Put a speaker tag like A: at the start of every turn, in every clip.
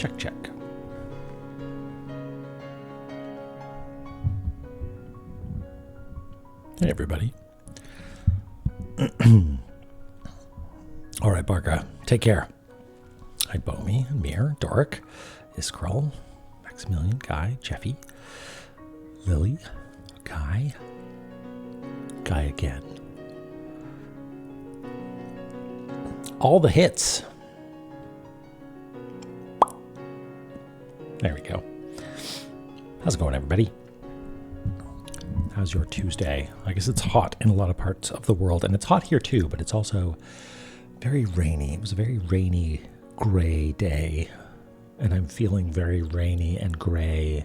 A: Check, check. Hey, everybody. All right, Barca, take care. Hi, Bomi, Mir, Doric, Iskrull, Maximilian, Guy, Jeffy, Lily, Guy again. All the hits. There we go. How's it going, everybody? How's your Tuesday? I guess it's hot in a lot of parts of the world, and it's hot here too, but it's also very rainy. It was a very rainy, gray day, and I'm feeling very rainy and gray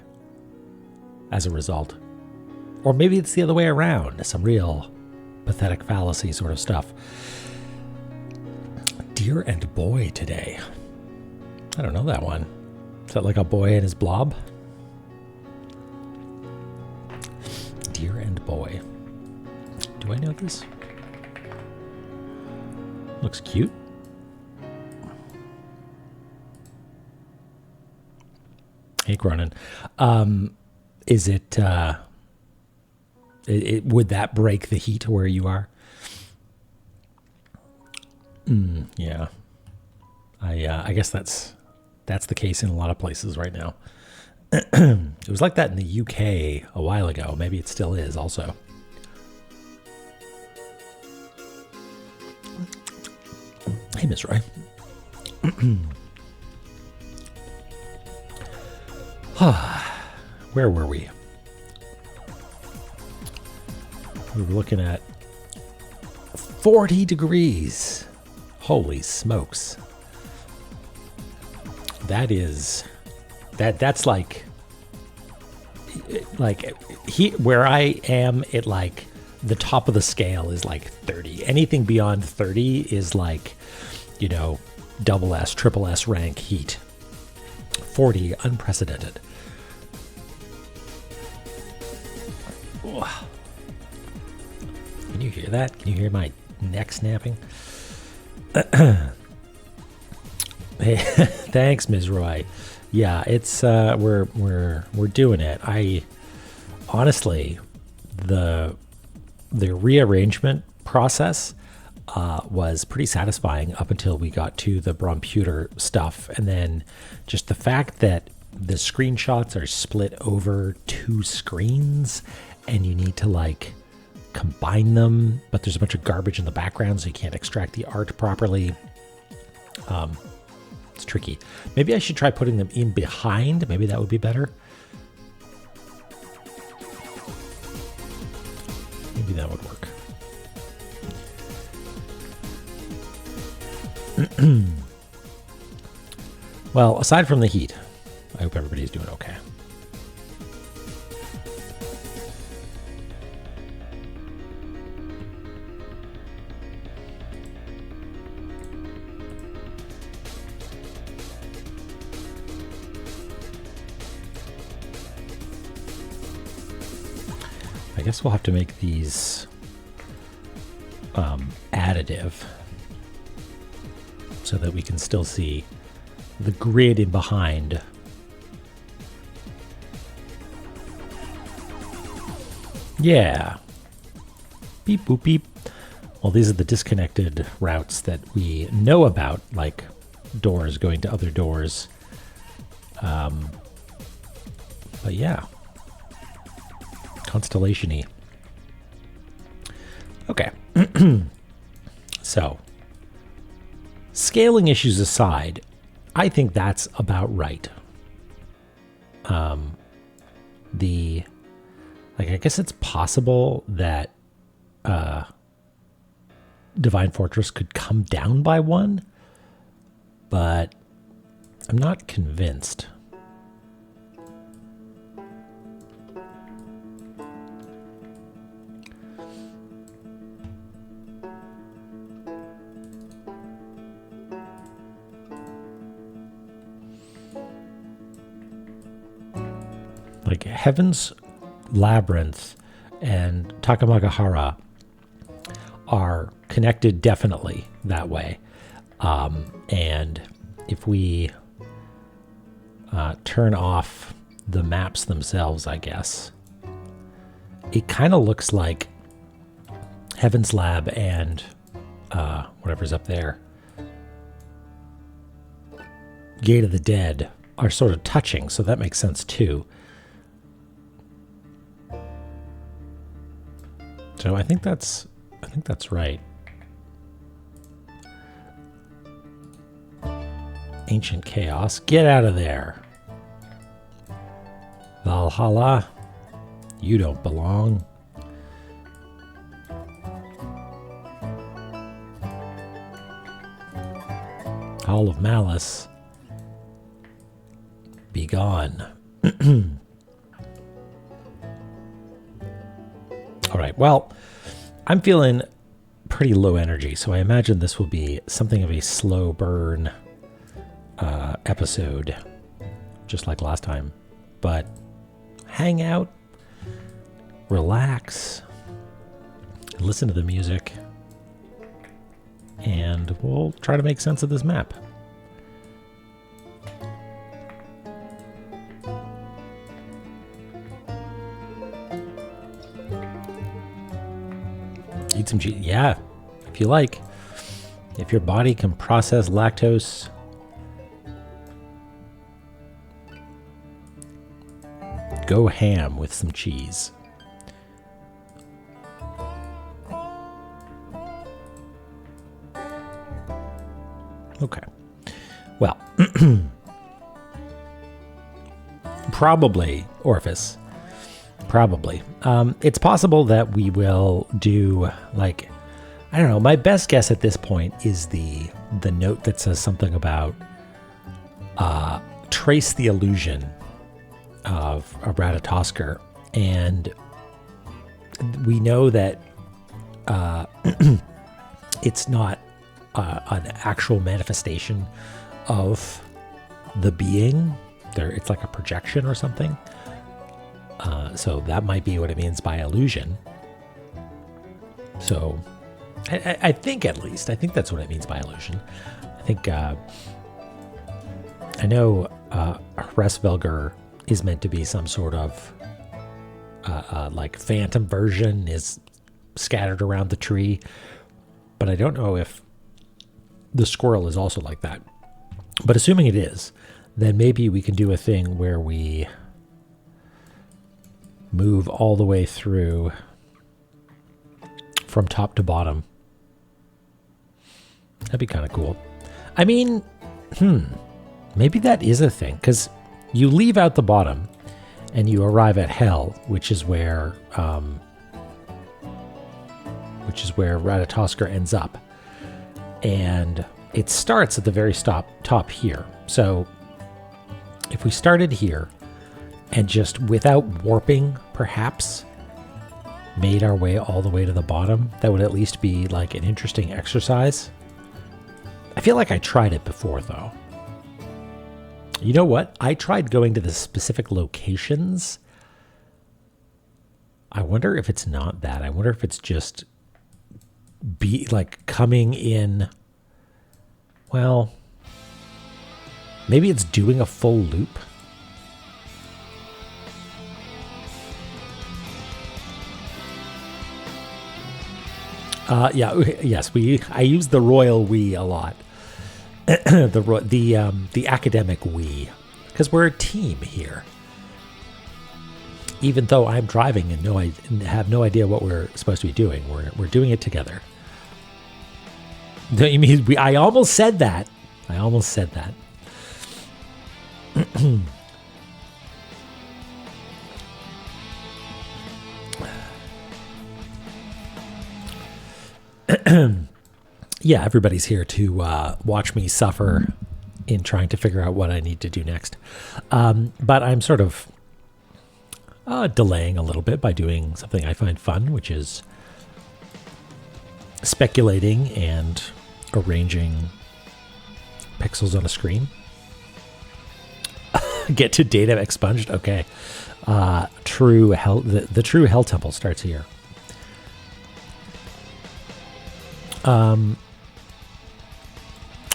A: as a result. Or maybe it's the other way around, some real pathetic fallacy sort of stuff. Deer and boy today. I don't know that one. Is that like a boy and his blob? Deer and boy. Do I know this? Looks cute. Hey, Cronin. Is it, would that break the heat where you are? Yeah. I guess that's the case in a lot of places right now. It was like that in the UK a while ago. Maybe it still is also. Hey, Miss Roy. Where were we? We were looking at 40 degrees. Holy smokes. That's like where I am, it like the top of the scale is like 30. Anything beyond 30 is like, you know, double S, triple S rank heat. 40, unprecedented. Can you hear that? Can you hear my neck snapping? Hey, thanks, Ms. Roy. Yeah, it's we're doing it. I honestly, the rearrangement process was pretty satisfying up until we got to the Bromputer stuff, and then just the fact that the screenshots are split over 2 screens, and you need to like combine them, but there's a bunch of garbage in the background, so you can't extract the art properly. It's tricky. Maybe I should try putting them in behind. Maybe that would be better. Maybe that would work. Well, aside from the heat, I hope everybody's doing okay. I guess we'll have to make these additive so that we can still see the grid in behind. Yeah. Beep, boop, beep. Well, these are the disconnected routes that we know about, like doors going to other doors. But yeah. Constellation-y. Okay. So, scaling issues aside, I think that's about right. I guess it's possible that Divine Fortress could come down by 1, but I'm not convinced. Like Heaven's Labyrinth and Takamagahara are connected definitely that way. And if we turn off the maps themselves, I guess. It kind of looks like Heaven's Lab and whatever's up there, Gate of the Dead, are sort of touching, so that makes sense too. So I think that's right. Ancient Chaos, get out of there. Valhalla, you don't belong. Hall of Malice, be gone. All right, well, I'm feeling pretty low energy, so I imagine this will be something of a slow burn episode, just like last time. But hang out, relax, listen to the music, and we'll try to make sense of this map. Eat some cheese. Yeah, if you like. If your body can process lactose, go ham with some cheese. Okay. Well, probably, Orphis. Probably. It's possible that we will do, like, I don't know, my best guess at this point is the note that says something about trace the illusion of a Ratatoskr, and we know that it's not an actual manifestation of the being. It's like a projection or something. So that might be what it means by illusion. So I think, at least, I think that's what it means by illusion. I think I know Hresvelgar is meant to be some sort of like phantom version, is scattered around the tree, but I don't know if the squirrel is also like that. But assuming it is, then maybe we can do a thing where we move all the way through from top to bottom. That'd be kind of cool. I mean, maybe that is a thing, because you leave out the bottom and you arrive at hell, which is where Ratatoskr ends up. And it starts at the very top here. So if we started here and just, without warping, perhaps made our way all the way to the bottom, that would at least be like an interesting exercise. I feel like I tried it before, though. You know what? I tried going to the specific locations. I wonder if it's not that. I wonder if it's just coming in. Well, maybe it's doing a full loop. Yes, I use the royal we a lot. the academic we, because we're a team here. Even though I'm driving and I have no idea what we're supposed to be doing, we're doing it together. Don't you mean I almost said that. Yeah, everybody's here to watch me suffer in trying to figure out what I need to do next. But I'm sort of delaying a little bit by doing something I find fun, which is speculating and arranging pixels on a screen. Get to data expunged? Okay. True hell. The true hell temple starts here.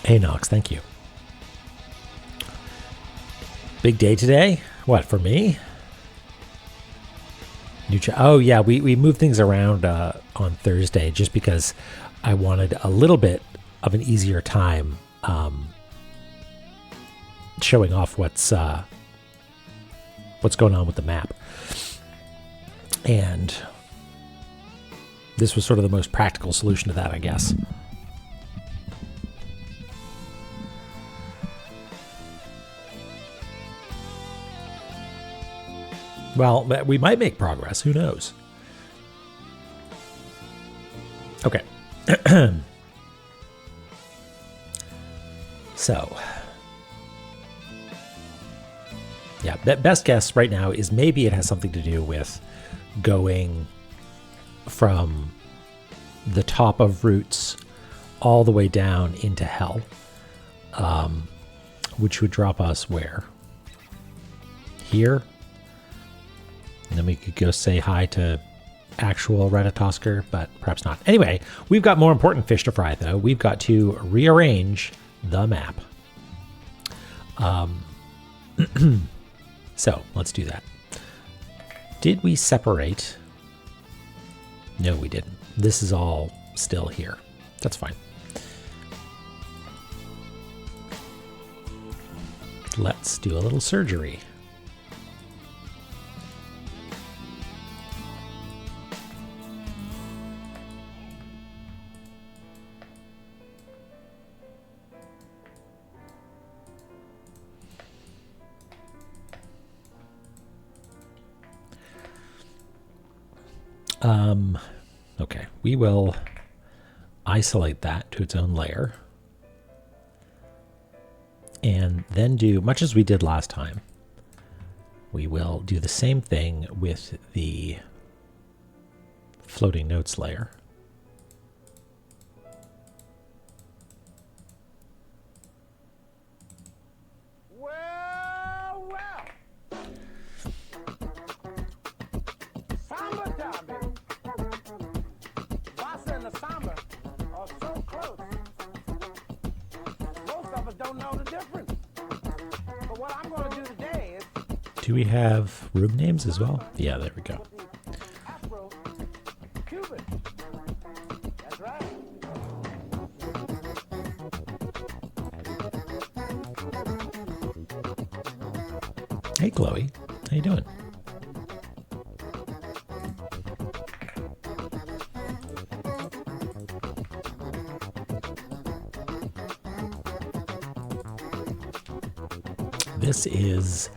A: Hey Nox, thank you. Big day today. What, for me? Oh, yeah, we moved things around on Thursday just because I wanted a little bit of an easier time showing off what's going on with the map. And this was sort of the most practical solution to that, I guess. Well, we might make progress. Who knows? Okay. So, yeah, best guess right now is maybe it has something to do with going from the top of Roots all the way down into Hell, which would drop us where? Here? And then we could go say hi to actual Ratatosker, but perhaps not. Anyway, we've got more important fish to fry, though. We've got to rearrange the map. So, let's do that. Did we separate? No, we didn't. This is all still here. That's fine. Let's do a little surgery. Okay, we will isolate that to its own layer. And then do, much as we did last time, we will do the same thing with the floating notes layer. Do we have room names as well? Yeah, there we go. Hey, Chloe. How you doing? This is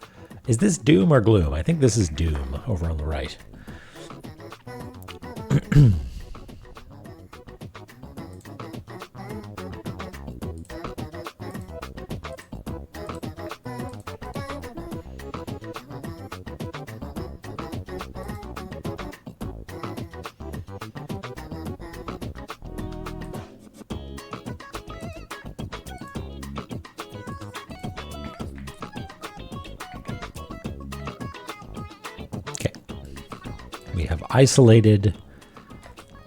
A: this doom or gloom? I think this is doom over on the right. We have isolated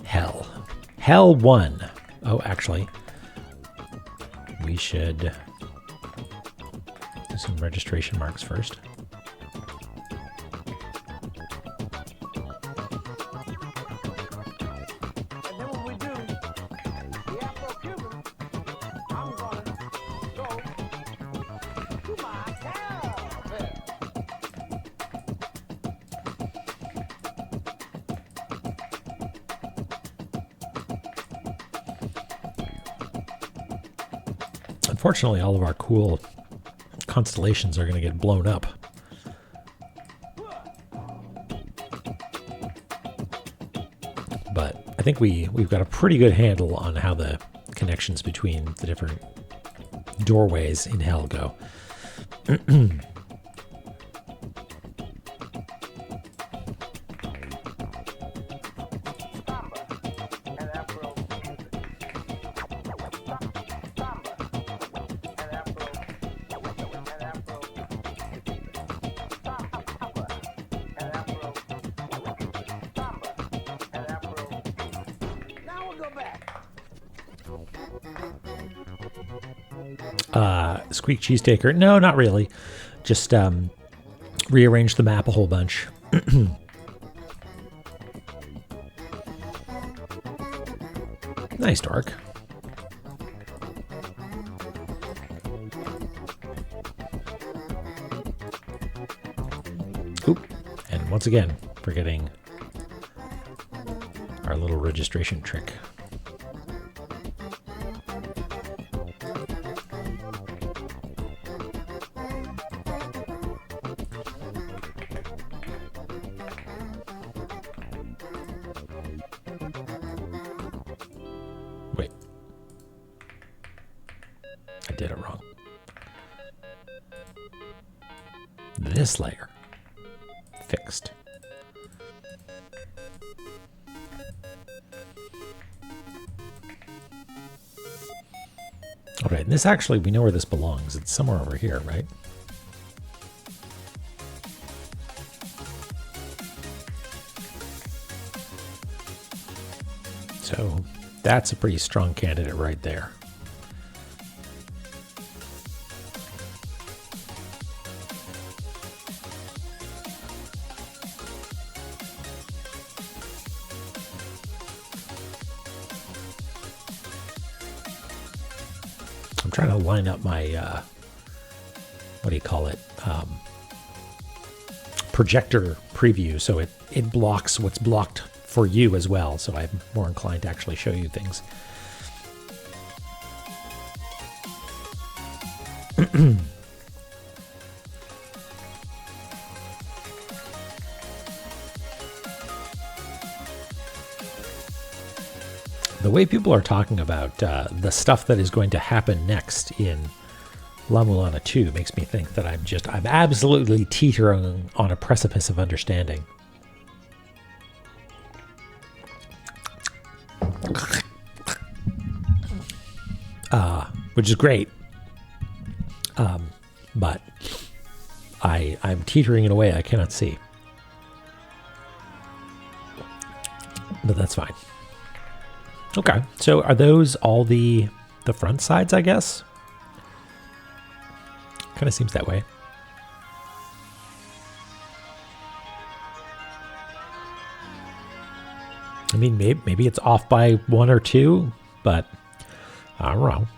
A: Hell. Hell 1. Oh, actually, we should do some registration marks first. Unfortunately, all of our cool constellations are going to get blown up. But I think we've got a pretty good handle on how the connections between the different doorways in Hell go. Squeak cheesesteaker. No, not really. just rearrange the map a whole bunch. Nice, Dork. Oop. And once again, forgetting our little registration trick. Wait. I did it wrong. This layer. Fixed. All right, and this actually, we know where this belongs. It's somewhere over here, right? So that's a pretty strong candidate right there. I'm trying to line up my, what do you call it? Projector preview so it blocks what's blocked for you as well. So I'm more inclined to actually show you things. The way people are talking about the stuff that is going to happen next in La-Mulana 2 makes me think that I'm absolutely teetering on a precipice of understanding. Which is great. But I'm teetering in a way I cannot see. But that's fine. Okay, so are those all the front sides, I guess? Kind of seems that way. I mean, maybe it's off by 1 or 2, but I don't know.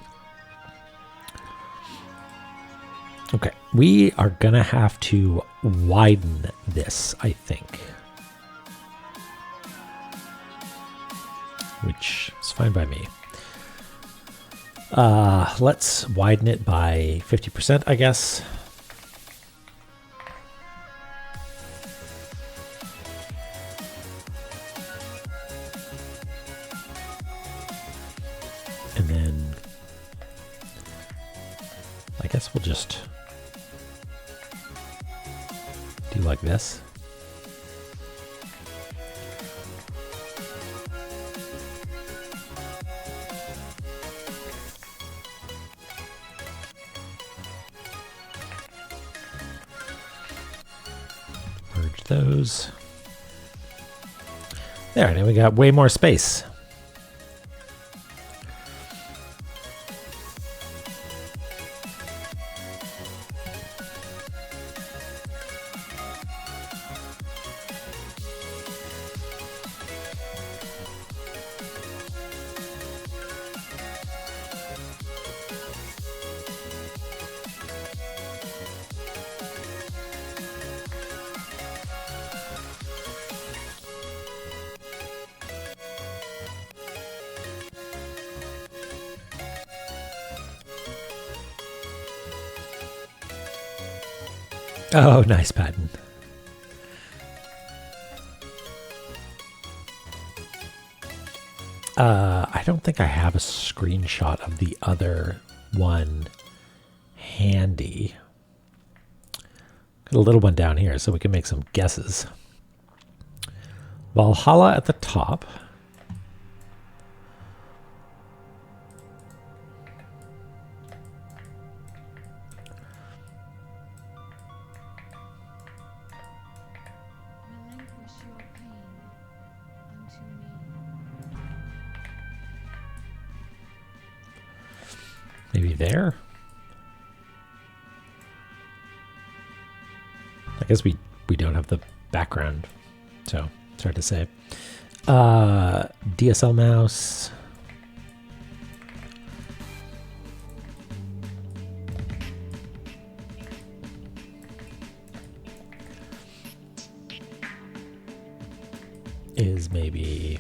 A: Okay, we are gonna have to widen this, I think. Which is fine by me. Let's widen it by 50%, I guess. And then I guess we'll just do like this. Merge those. There, now we got way more space. Oh, nice pattern. I don't think I have a screenshot of the other one handy. Got a little one down here so we can make some guesses. Valhalla at the top. Maybe there? guess we don't have the background, so it's hard to say. DSL mouse. Is maybe,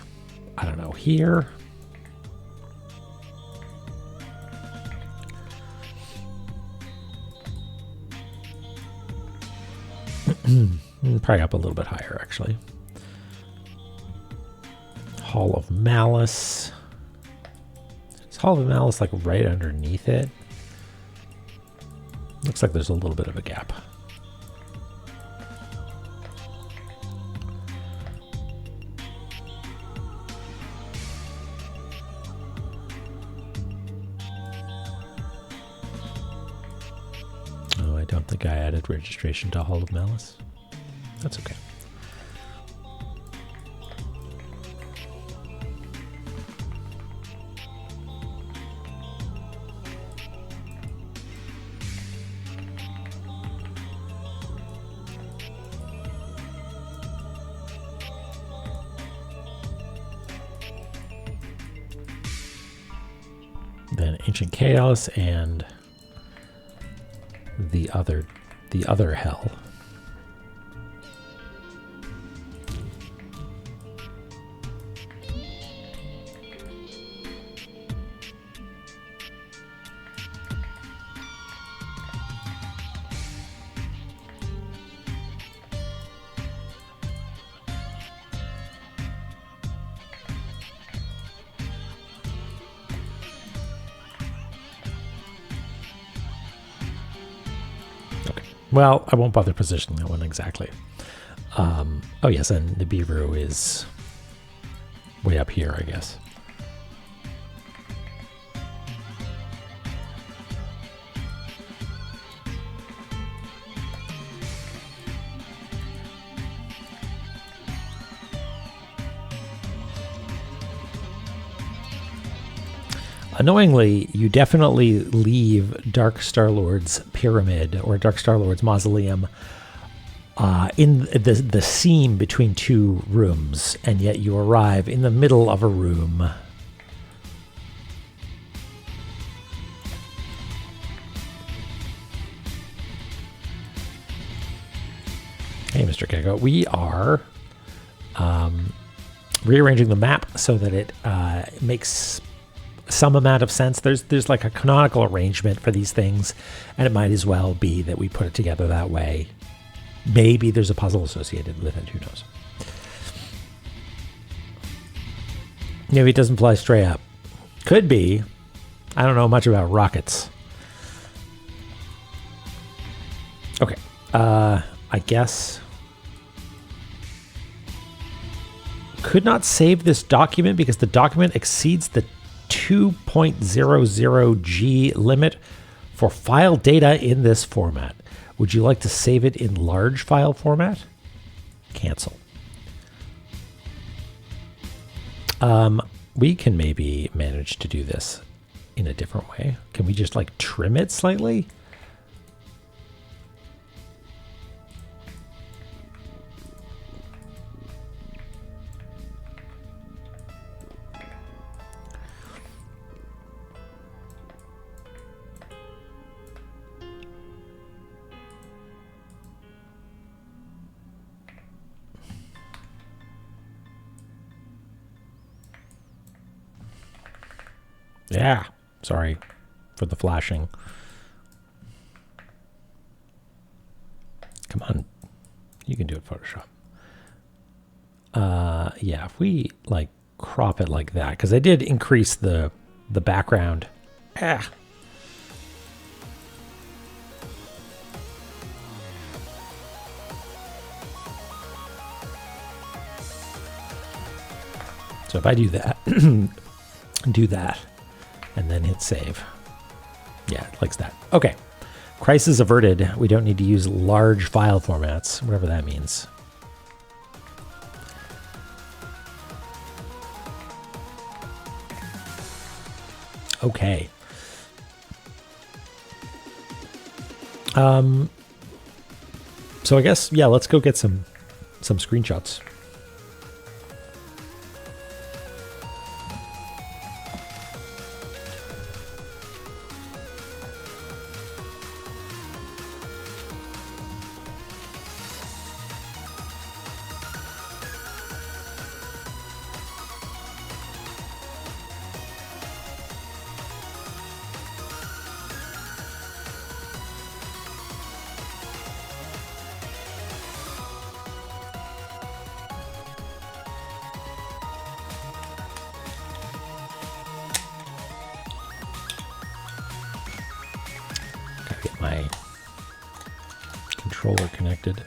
A: I don't know, here. Probably up a little bit higher, actually. Hall of Malice. Is Hall of Malice like right underneath it? Looks like there's a little bit of a gap. Oh, I don't think I added registration to Hall of Malice. That's okay. Then Ancient Chaos and the other hell. Well, I won't bother positioning that one exactly. Oh yes, and Nibiru is way up here, I guess. Annoyingly, you definitely leave Dark Star-Lord's pyramid or Dark Star-Lord's mausoleum in the seam between two rooms, and yet you arrive in the middle of a room. Hey, Mr. Gecko, we are rearranging the map so that it makes some amount of sense. There's like a canonical arrangement for these things, and it might as well be that we put it together that way. Maybe there's a puzzle associated with it, who knows. Maybe it doesn't fly straight up. Could be. I don't know much about rockets. Okay, I guess. Could not save this document because the document exceeds the 2.00G limit for file data in this format. Would you like to save it in large file format? Cancel. We can maybe manage to do this in a different way. Can we just like trim it slightly? Yeah, sorry for the flashing. Come on, you can do it, Photoshop. Yeah, if we like crop it like that, because I did increase the background. Ah. So if I do that, do that, and then hit save. Yeah, it likes that. Okay. Crisis averted. We don't need to use large file formats, whatever that means. Okay. So I guess, yeah, let's go get some screenshots. Get my controller connected.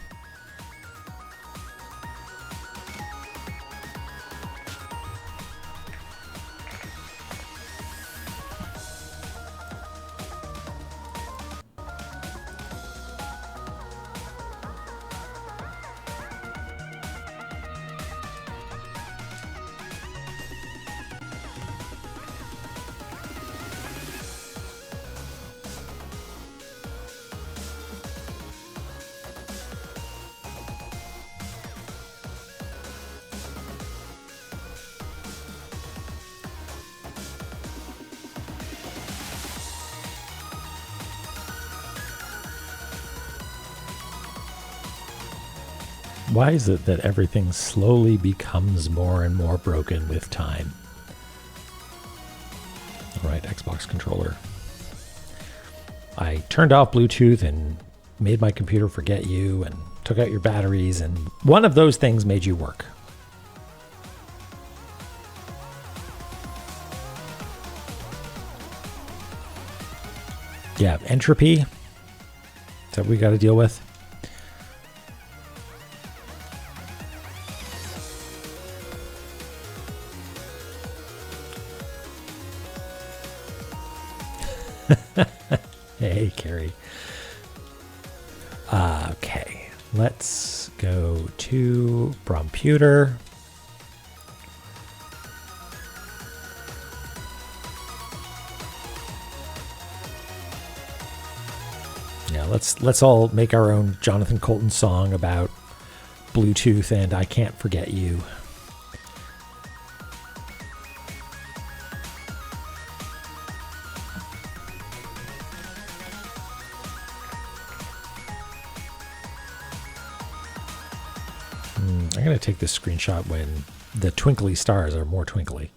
A: Why is it that everything slowly becomes more and more broken with time? All right, Xbox controller. I turned off Bluetooth and made my computer forget you and took out your batteries, and one of those things made you work. Yeah, entropy. Is that what we got to deal with? Hey, Carrie. Okay, let's go to Bromputer. Yeah, let's all make our own Jonathan Colton song about Bluetooth and I Can't Forget You. I'm going to take this screenshot when the twinkly stars are more twinkly.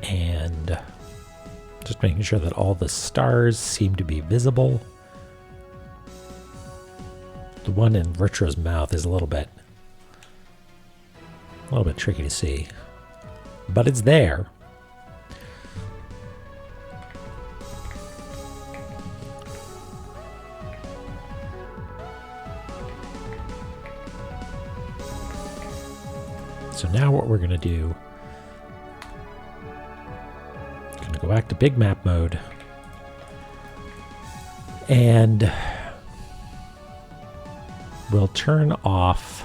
A: And just making sure that all the stars seem to be visible. The one in Retro's mouth is a little bit tricky to see, but it's there. So now what we're going to do, going to go back to big map mode, and we'll turn off,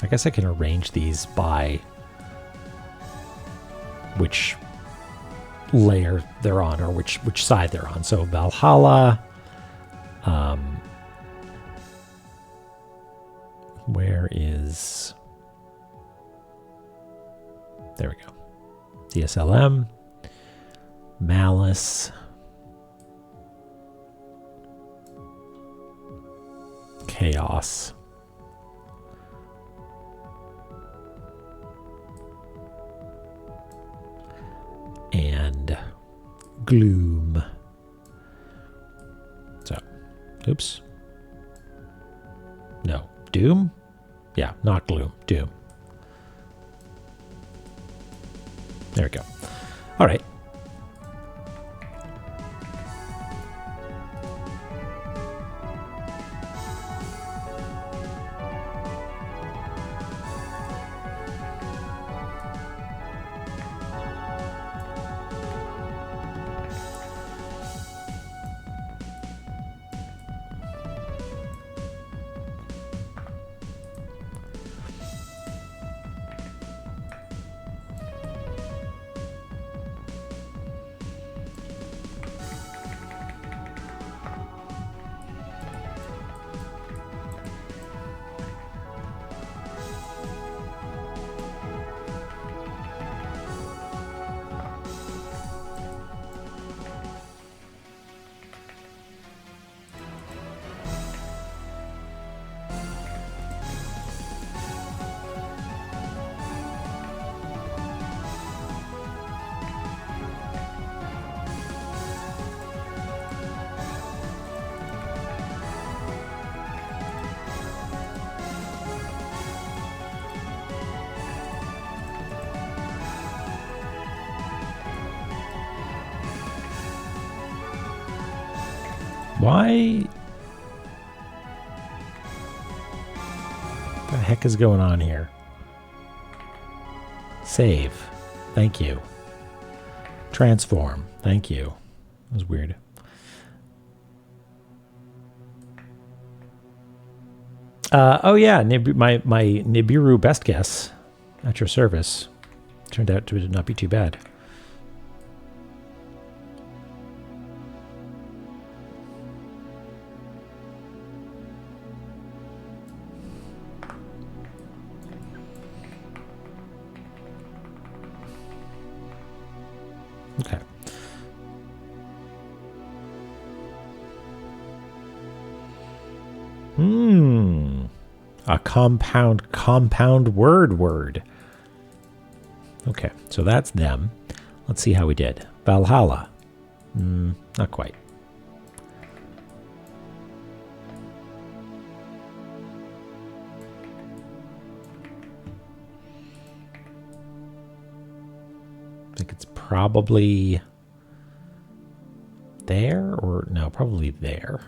A: I guess I can arrange these by which layer they're on, or which side they're on. So Valhalla, Where is... There we go. DSLM, Malice, Chaos, and Gloom. So, oops. No, Doom? Yeah, not Gloom, Doom. There we go. All right. Why? What the heck is going on here? Save. Thank you. Transform. Thank you. That was weird. Oh yeah, my Nibiru best guess at your service turned out to not be too bad. Okay. A compound word. Okay, so that's them. Let's see how we did. Valhalla. Not quite. I think it's probably there, or no, probably there.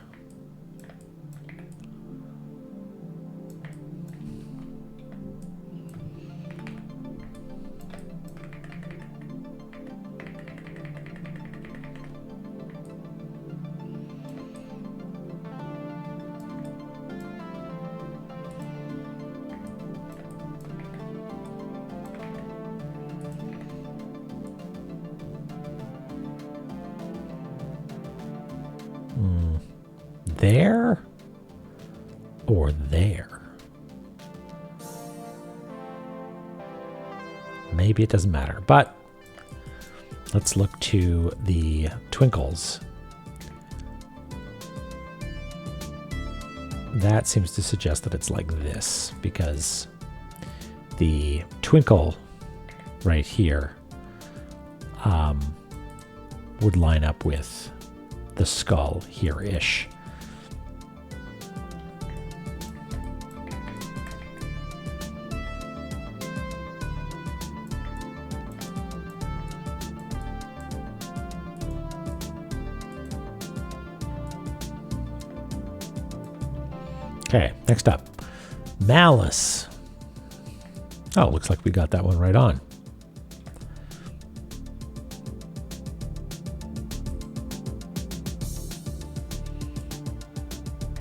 A: There or there? Maybe it doesn't matter, but let's look to the twinkles. That seems to suggest that it's like this, because the twinkle right here would line up with the skull here-ish. Okay, next up, Malice. Oh, looks like we got that one right on.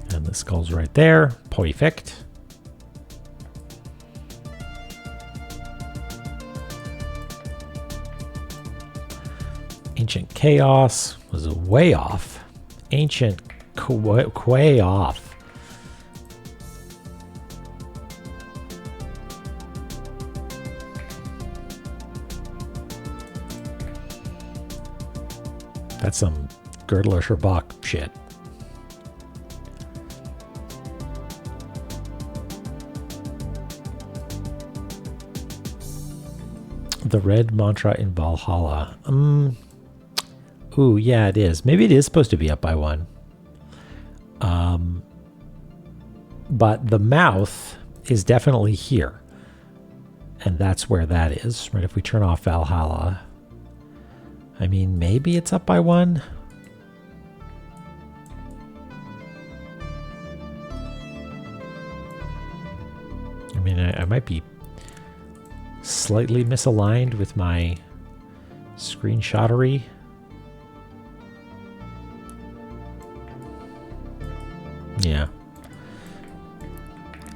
A: And the skull's right there. Perfect. Ancient Chaos was way off. Ancient way off. That's some Girdler Sherbach shit. The red mantra in Valhalla. Ooh, yeah, it is. Maybe it is supposed to be up by 1. But the mouth is definitely here. And that's where that is, right? If we turn off Valhalla. I mean, maybe it's up by 1. I mean, I might be slightly misaligned with my screenshottery. Yeah.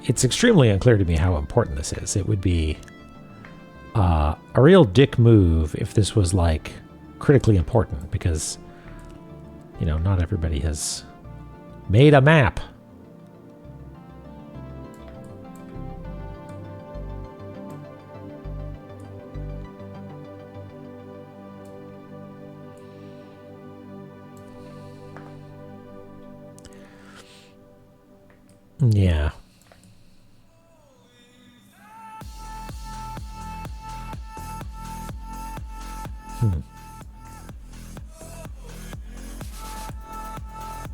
A: It's extremely unclear to me how important this is. It would be a real dick move if this was like critically important, because, you know, not everybody has made a map. Yeah.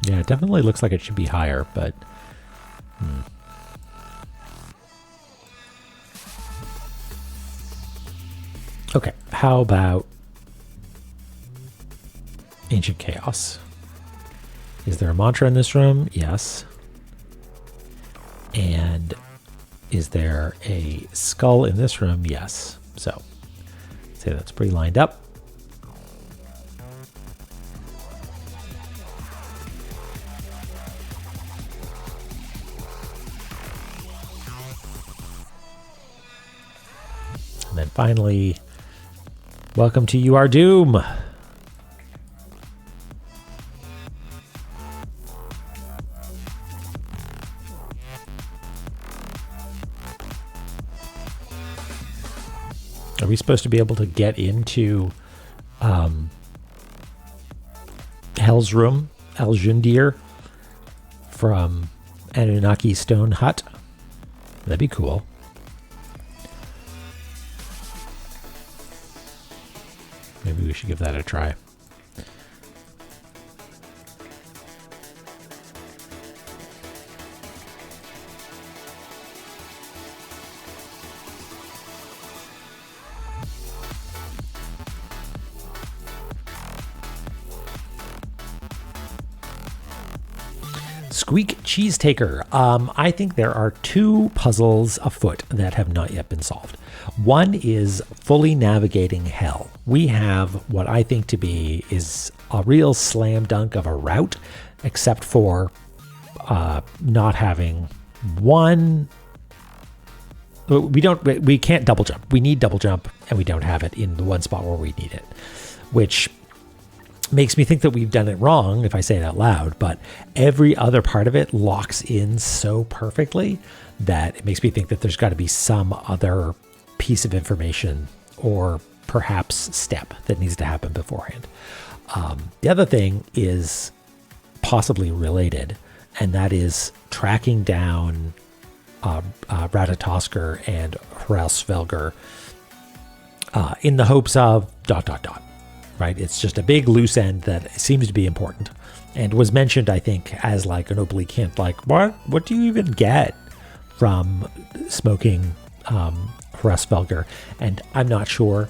A: Yeah, it definitely looks like it should be higher, but... Okay, how about Ancient Chaos? Is there a mantra in this room? Yes. And is there a skull in this room? Yes. So, I'd say that's pretty lined up. And then finally, welcome to You Are Doom. Are we supposed to be able to get into Hell's Room, Aljundir, from Anunnaki Stone Hut? That'd be cool. Maybe we should give that a try. Squeak Cheese Taker. I think there are 2 puzzles afoot that have not yet been solved. One is fully navigating hell. We have what I think to be is a real slam dunk of a route, except for not having one. We can't double jump. We need double jump, and we don't have it in the one spot where we need it, which makes me think that we've done it wrong if I say it out loud, but every other part of it locks in so perfectly that it makes me think that there's got to be some other piece of information or perhaps step that needs to happen beforehand. The other thing is possibly related, and that is tracking down Ratatoskr and Hraesvelgr in the hopes of ... Right? It's just a big loose end that seems to be important and was mentioned, I think, as like an oblique hint, like, what do you even get from smoking Hraesvelgr? And I'm not sure.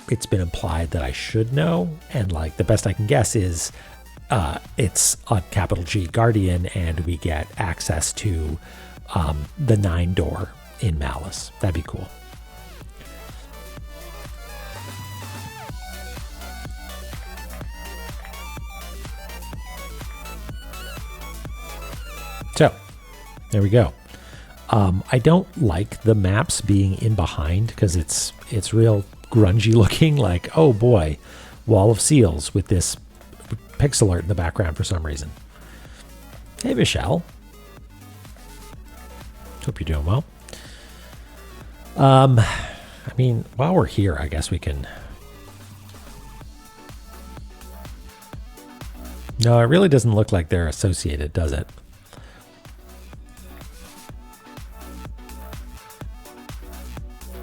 A: It's been implied that I should know. And like the best I can guess is it's a capital G Guardian, and we get access to the 9 door in Malice. That'd be cool. So, there we go. I don't like the maps being in behind because it's real grungy looking, like, oh boy, Wall of Seals with this pixel art in the background for some reason. Hey, Michelle. Hope you're doing well. I mean, while we're here, I guess we can... No, it really doesn't look like they're associated, does it?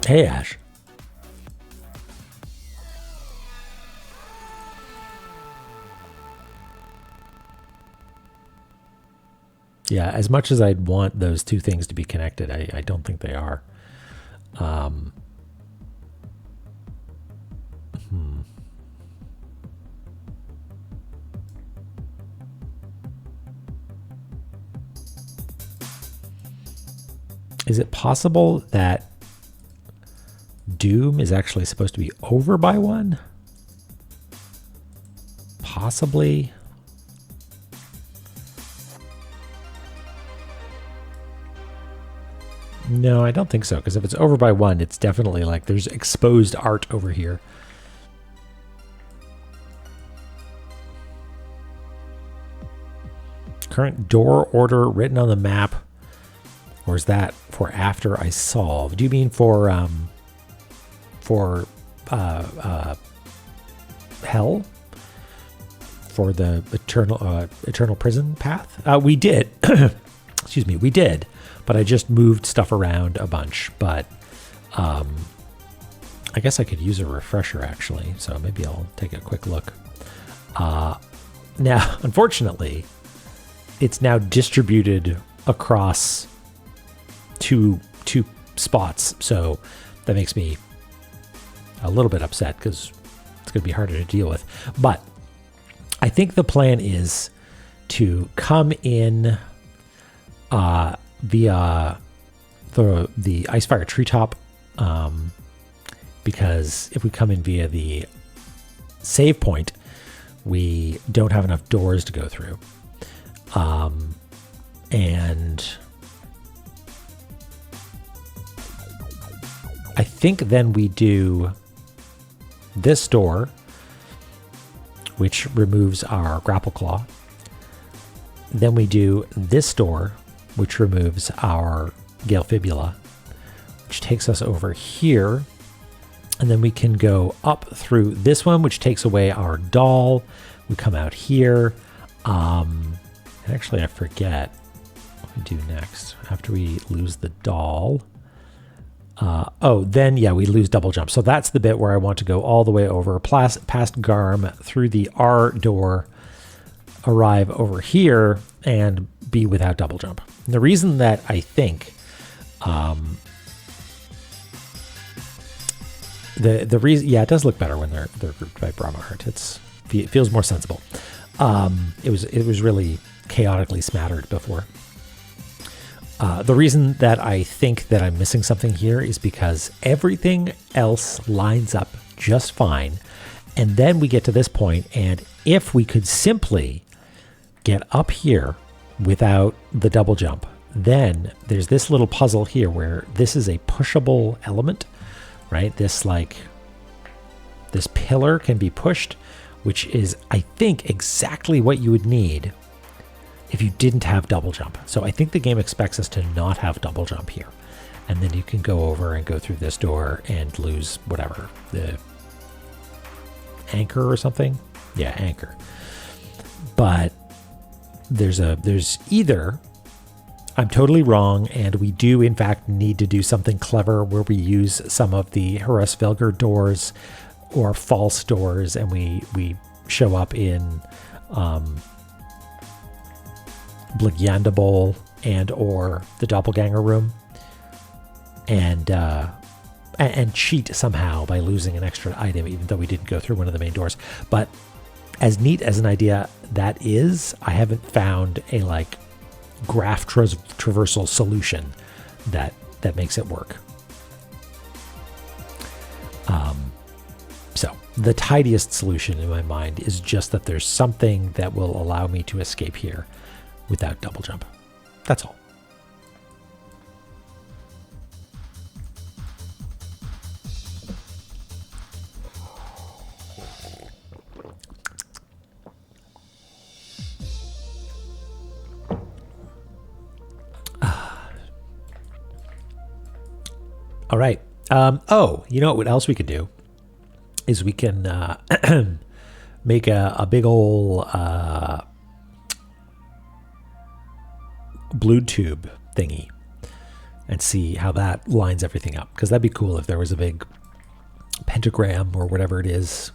A: Hey, Ash. Yeah, as much as I'd want those two things to be connected, I don't think they are. Is it possible that Doom is actually supposed to be over by 1? Possibly. No, I don't think so, because if it's over by 1, it's definitely like there's exposed art over here. Current door order written on the map. Or is that for after I solve? Do you mean for hell? For the eternal prison path? We did. Excuse me, we did. But I just moved stuff around a bunch. But I guess I could use a refresher, actually. So maybe I'll take a quick look. Now, unfortunately, it's now distributed across two spots. So that makes me a little bit upset because it's going to be harder to deal with. But I think the plan is to come in via the Icefire Treetop, because if we come in via the save point, we don't have enough doors to go through. And I think then we do this door, which removes our grapple claw. Then we do this door, which removes our Gale Fibula, which takes us over here. And then we can go up through this one, which takes away our doll. We come out here. And actually, I forget what we do next after we lose the doll. Then, yeah, we lose double jump. So that's the bit where I want to go all the way over, past Garm, through the R door, arrive over here, and be without double jump. And the reason that I think the reason, yeah, it does look better when they're grouped by Brahma art. It feels more sensible. It was really chaotically smattered before. The reason that I think that I'm missing something here is because everything else lines up just fine. And then we get to this point, and if we could simply get up here without the double jump, then there's this little puzzle here where this is a pushable element, right? This pillar can be pushed, which is, I think, exactly what you would need if you didn't have double jump. So I think the game expects us to not have double jump here. And then you can go over and go through this door and lose whatever, the anchor or something. Yeah, anchor. But there's either I'm totally wrong, and we do in fact need to do something clever where we use some of the Horace Velger doors or false doors, and we show up in Bligyandabol and or the Doppelganger room, and cheat somehow by losing an extra item, even though we didn't go through one of the main doors. But as neat as an idea that is, I haven't found a graph traversal solution that makes it work. So the tidiest solution in my mind is just that there's something that will allow me to escape here without double jump. That's all. All right. Oh, you know what else we could do is we can make a big old blue tube thingy and see how that lines everything up. Because that'd be cool if there was a big pentagram or whatever it is.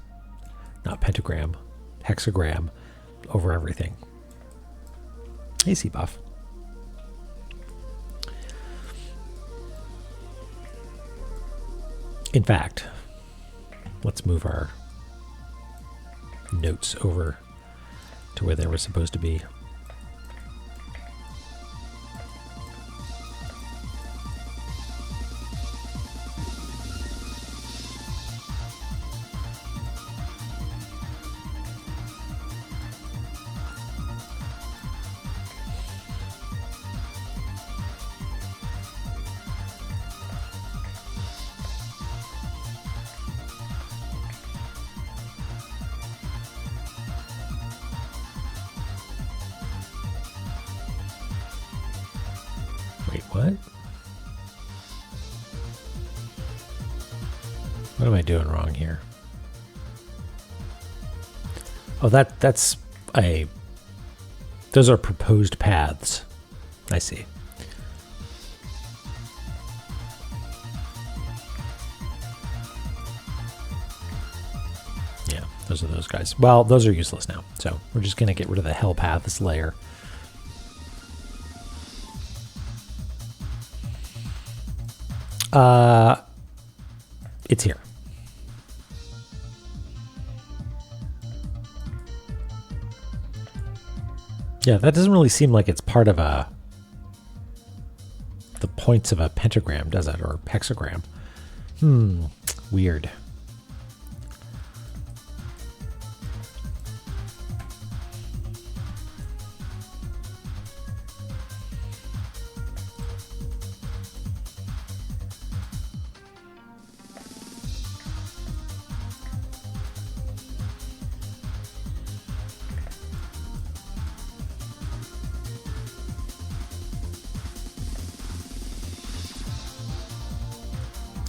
A: Not pentagram, hexagram over everything. Hey, C-Buff. In fact, let's move our notes over to where they were supposed to be. Wait, what? What am I doing wrong here? Oh, that's a... Those are proposed paths. I see. Yeah, those are those guys. Well, those are useless now. So we're just going to get rid of the hell paths layer. It's here. Yeah, that doesn't really seem like it's part of the points of a pentagram, does it? Or hexagram. Weird.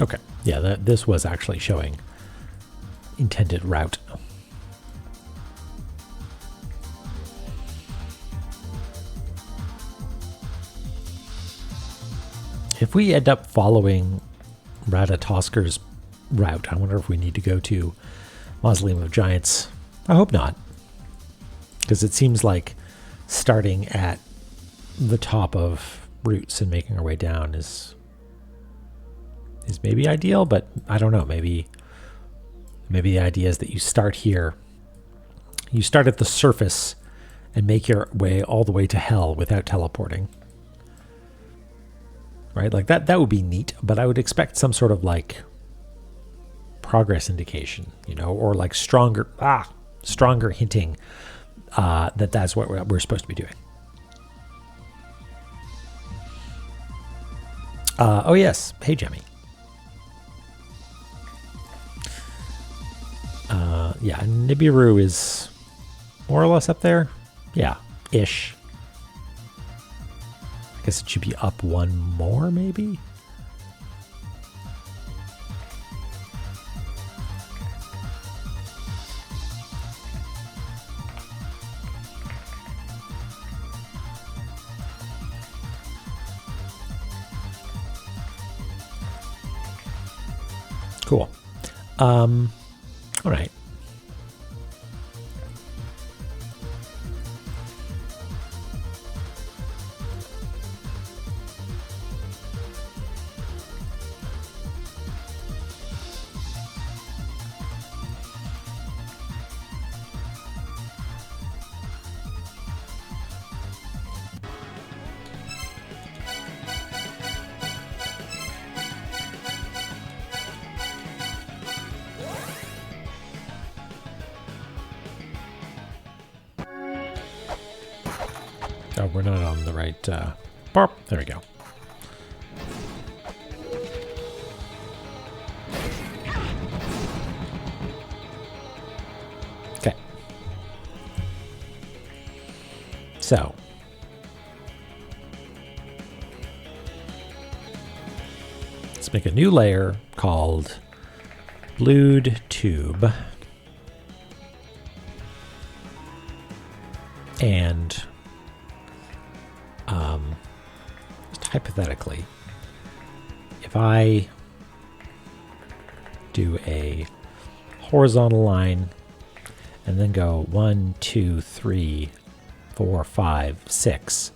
A: Okay, yeah, this was actually showing intended route. If we end up following Ratatosker's route, I wonder if we need to go to Mausoleum of Giants. I hope not, because it seems like starting at the top of routes and making our way down is maybe ideal, but I don't know. Maybe the idea is that you start here, you start at the surface and make your way all the way to hell without teleporting. Right? Like that would be neat, but I would expect some sort of like progress indication, you know, or like stronger hinting that that's what we're supposed to be doing. Oh yes, hey Jemmy. Yeah, Nibiru is more or less up there. Yeah, ish. I guess it should be up one more, maybe? Cool. All right. Oh, we're not on the right... Barp. There we go. Okay. So. Let's Let's make a new layer called blued tube. And just hypothetically, if I do a horizontal line and then go 1, 2, 3, 4, 5, 6,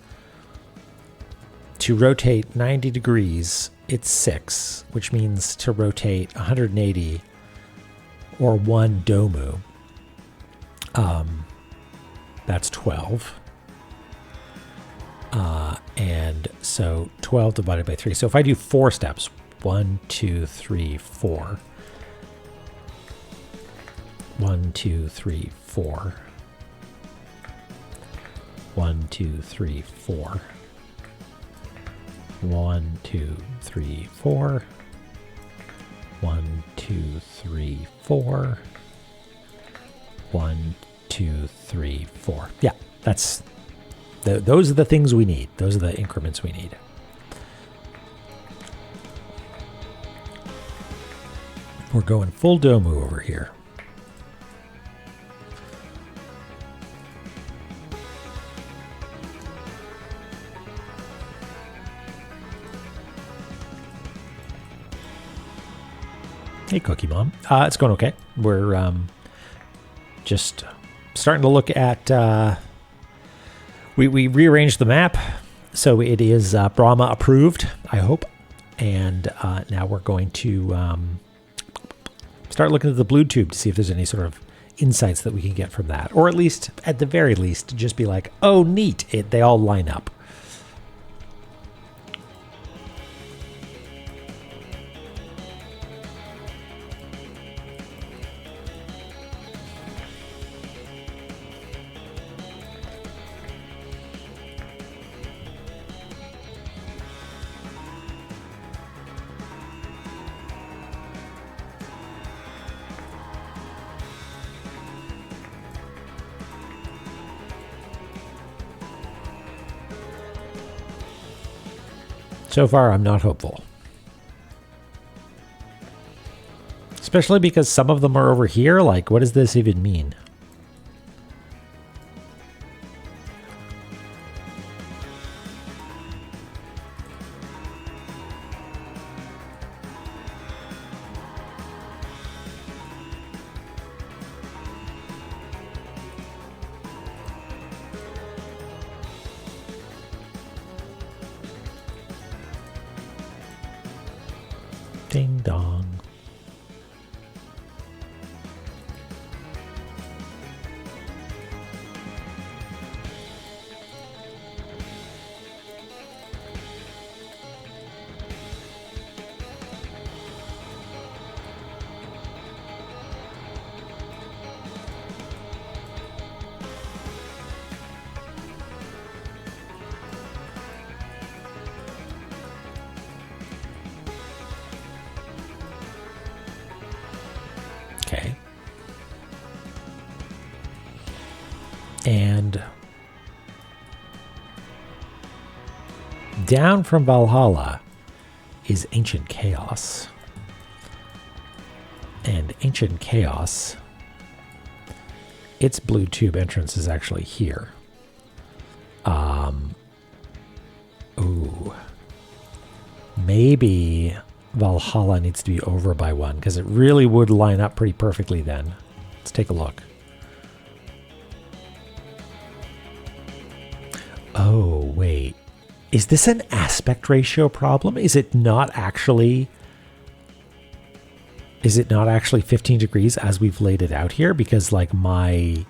A: to rotate 90 degrees, it's 6, which means to rotate 180 or 1 domu, that's 12. And so 12 divided by 3. So if I do 4 steps, 1, 2, 3, 4. 1, 2, 3, 4. 1, 2, 3, 4. 1, 2, 3, 4. 1, 2, 3, 4. 1, 2, 3, 4. Yeah, that's those are the things we need. Those are the increments we need. We're going full domu over here. Hey, Cookie Mom. It's going okay. We're just starting to look at... We rearranged the map, so it is Brahma approved, I hope. And now we're going to start looking at the blue tube to see if there's any sort of insights that we can get from that. Or at least, at the very least, just be like, oh, neat, they all line up. So far, I'm not hopeful. Especially because some of them are over here. Like, what does this even mean? Ding dong. Okay. And down from Valhalla is Ancient Chaos. And Ancient Chaos, its blue tube entrance is actually here. Ooh. Maybe Valhalla needs to be over by 1, because it really would line up pretty perfectly then. Let's take a look. Oh, wait. Is this an aspect ratio problem? Is it not actually 15 degrees as we've laid it out here? Because like my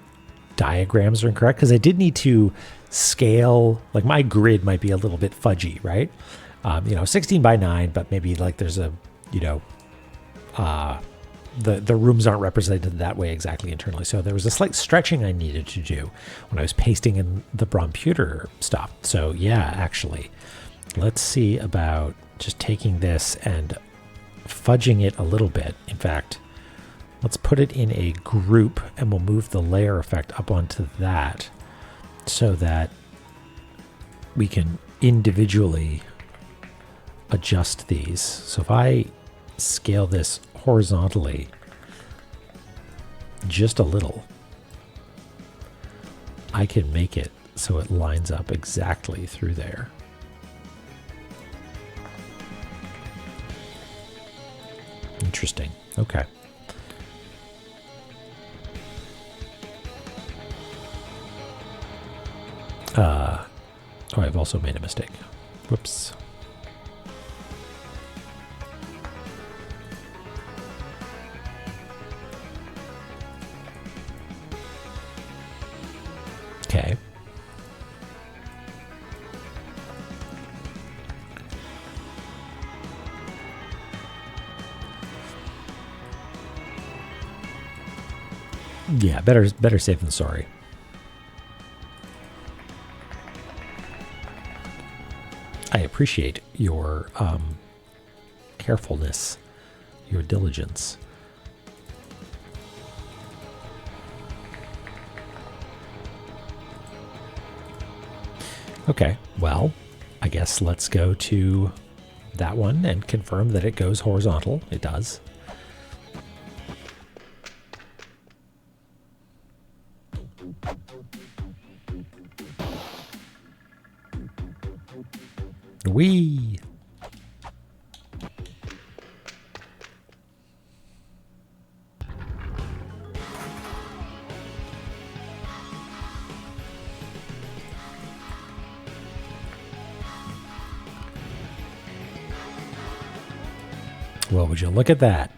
A: diagrams are incorrect, because I did need to scale, like my grid might be a little bit fudgy, right? 16 by 9, but maybe like there's a, the rooms aren't represented that way exactly internally. So there was a slight stretching I needed to do when I was pasting in the Bromputer stuff. So yeah, actually, let's see about just taking this and fudging it a little bit. In fact, let's put it in a group and we'll move the layer effect up onto that so that we can individually adjust these. So if I scale this horizontally just a little, I can make it so it lines up exactly through there. Interesting. Okay. Oh, I've also made a mistake. Whoops. Okay. Yeah, better safe than sorry. I appreciate your carefulness, your diligence. Okay, well, I guess let's go to that one and confirm that it goes horizontal. It does. Whee! Well, would you look at that?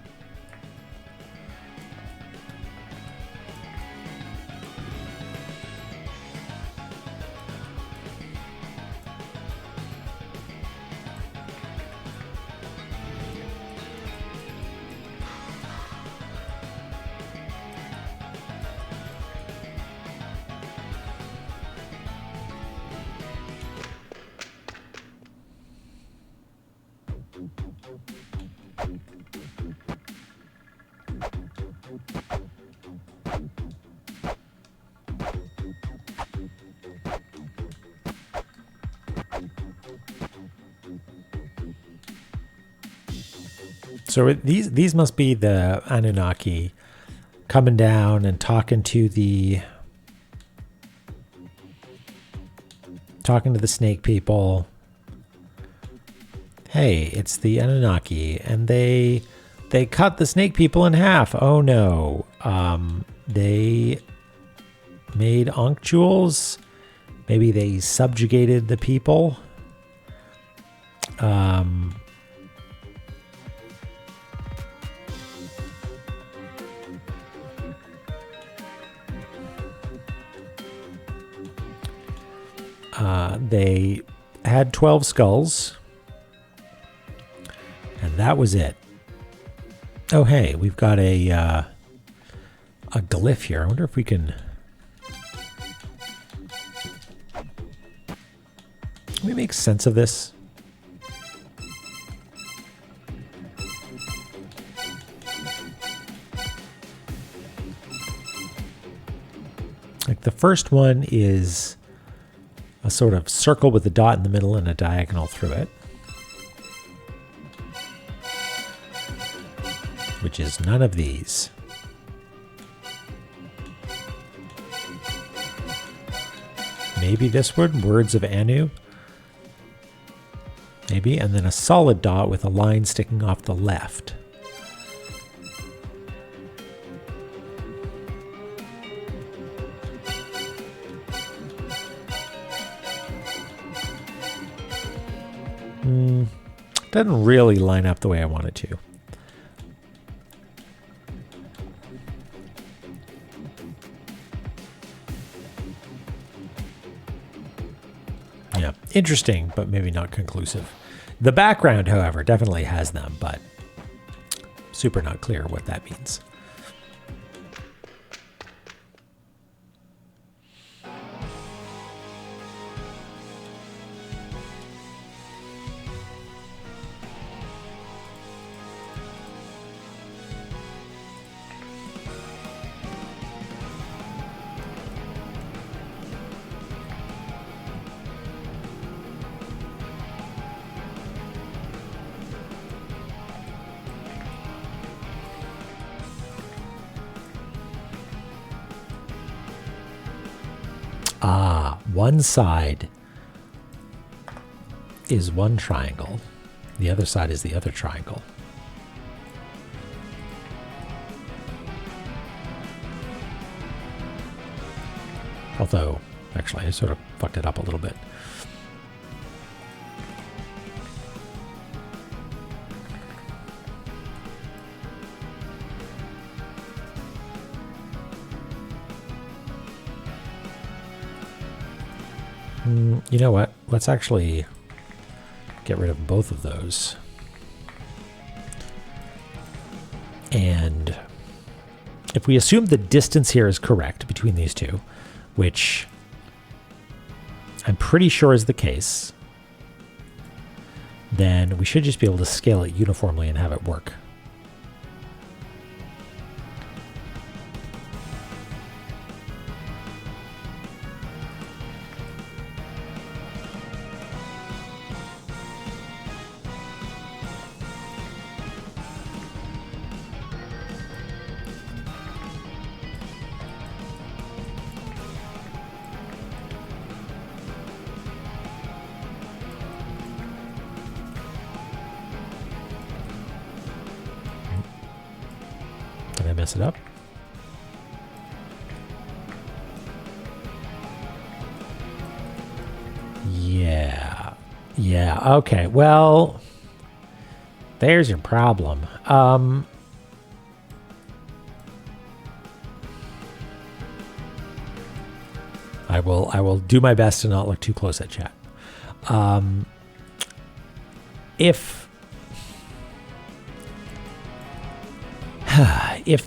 A: So these must be the Anunnaki coming down and talking to the snake people. Hey, it's the Anunnaki, and they cut the snake people in half. Oh no. They made Ankh jewels. Maybe they subjugated the people. They had 12 skulls, and that was it. Oh, hey, we've got a glyph here. I wonder if we can make sense of this. Like the first one is a sort of circle with a dot in the middle and a diagonal through it, which is none of these. Maybe this one, Words of Anu. Maybe, and then a solid dot with a line sticking off the left. Doesn't really line up the way I want it to. Yeah, interesting, but maybe not conclusive. The background, however, definitely has them, but super not clear what that means. one side is one triangle, the other side is the other triangle. Although, actually, I sort of fucked it up a little bit. You know what? Let's actually get rid of both of those. And if we assume the distance here is correct between these two, which I'm pretty sure is the case, then we should just be able to scale it uniformly and have it work. Did I mess it up? Yeah. Yeah, okay. Well, there's your problem. I will do my best to not look too close at chat. If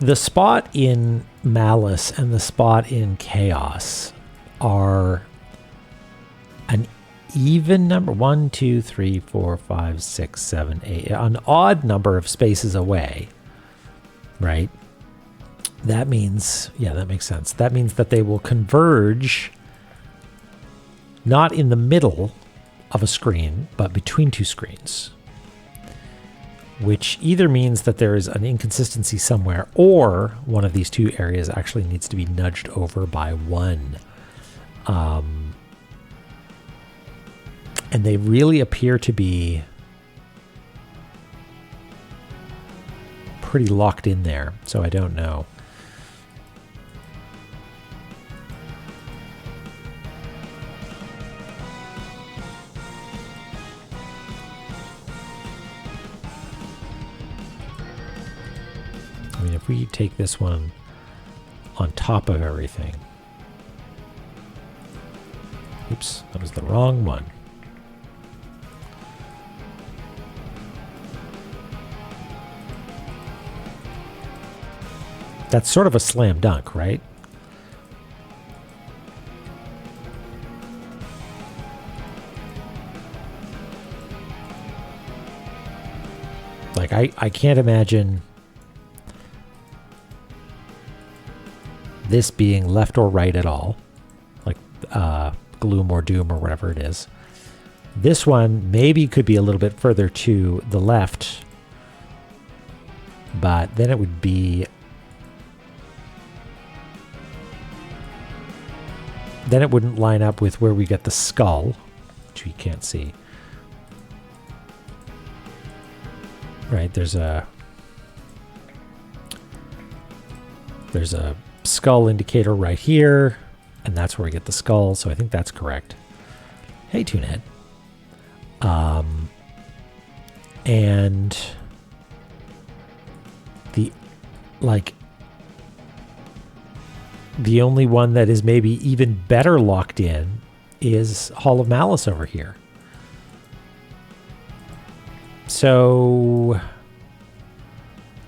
A: the spot in Malice and the spot in Chaos are an even number, 1, 2, 3, 4, 5, 6, 7, 8, an odd number of spaces away, right? That means, yeah, that makes sense. That means that they will converge not in the middle of a screen, but between two screens, which either means that there is an inconsistency somewhere, or one of these two areas actually needs to be nudged over by one. And they really appear to be pretty locked in there, so I don't know. I mean, if we take this one on top of everything. Oops, that was the wrong one. That's sort of a slam dunk, right? Like, I can't imagine this being left or right at all. Like, gloom or doom or whatever it is. This one maybe could be a little bit further to the left, but then it would be... Then it wouldn't line up with where we get the skull, which we can't see. Right, there's a skull indicator right here, and that's where we get the skull, so I think that's correct. Hey, Toonhead. And the only one that is maybe even better locked in is Hall of Malice over here. So,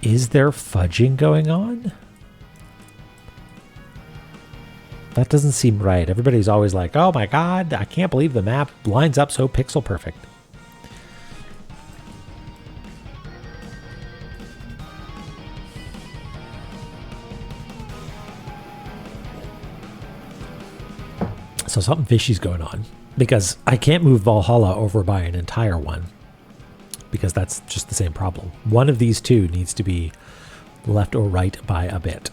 A: is there fudging going on? That doesn't seem right. Everybody's always like, oh my god, I can't believe the map lines up so pixel perfect. So something fishy's going on, because I can't move Valhalla over by an entire one, because that's just the same problem. One of these two needs to be left or right by a bit.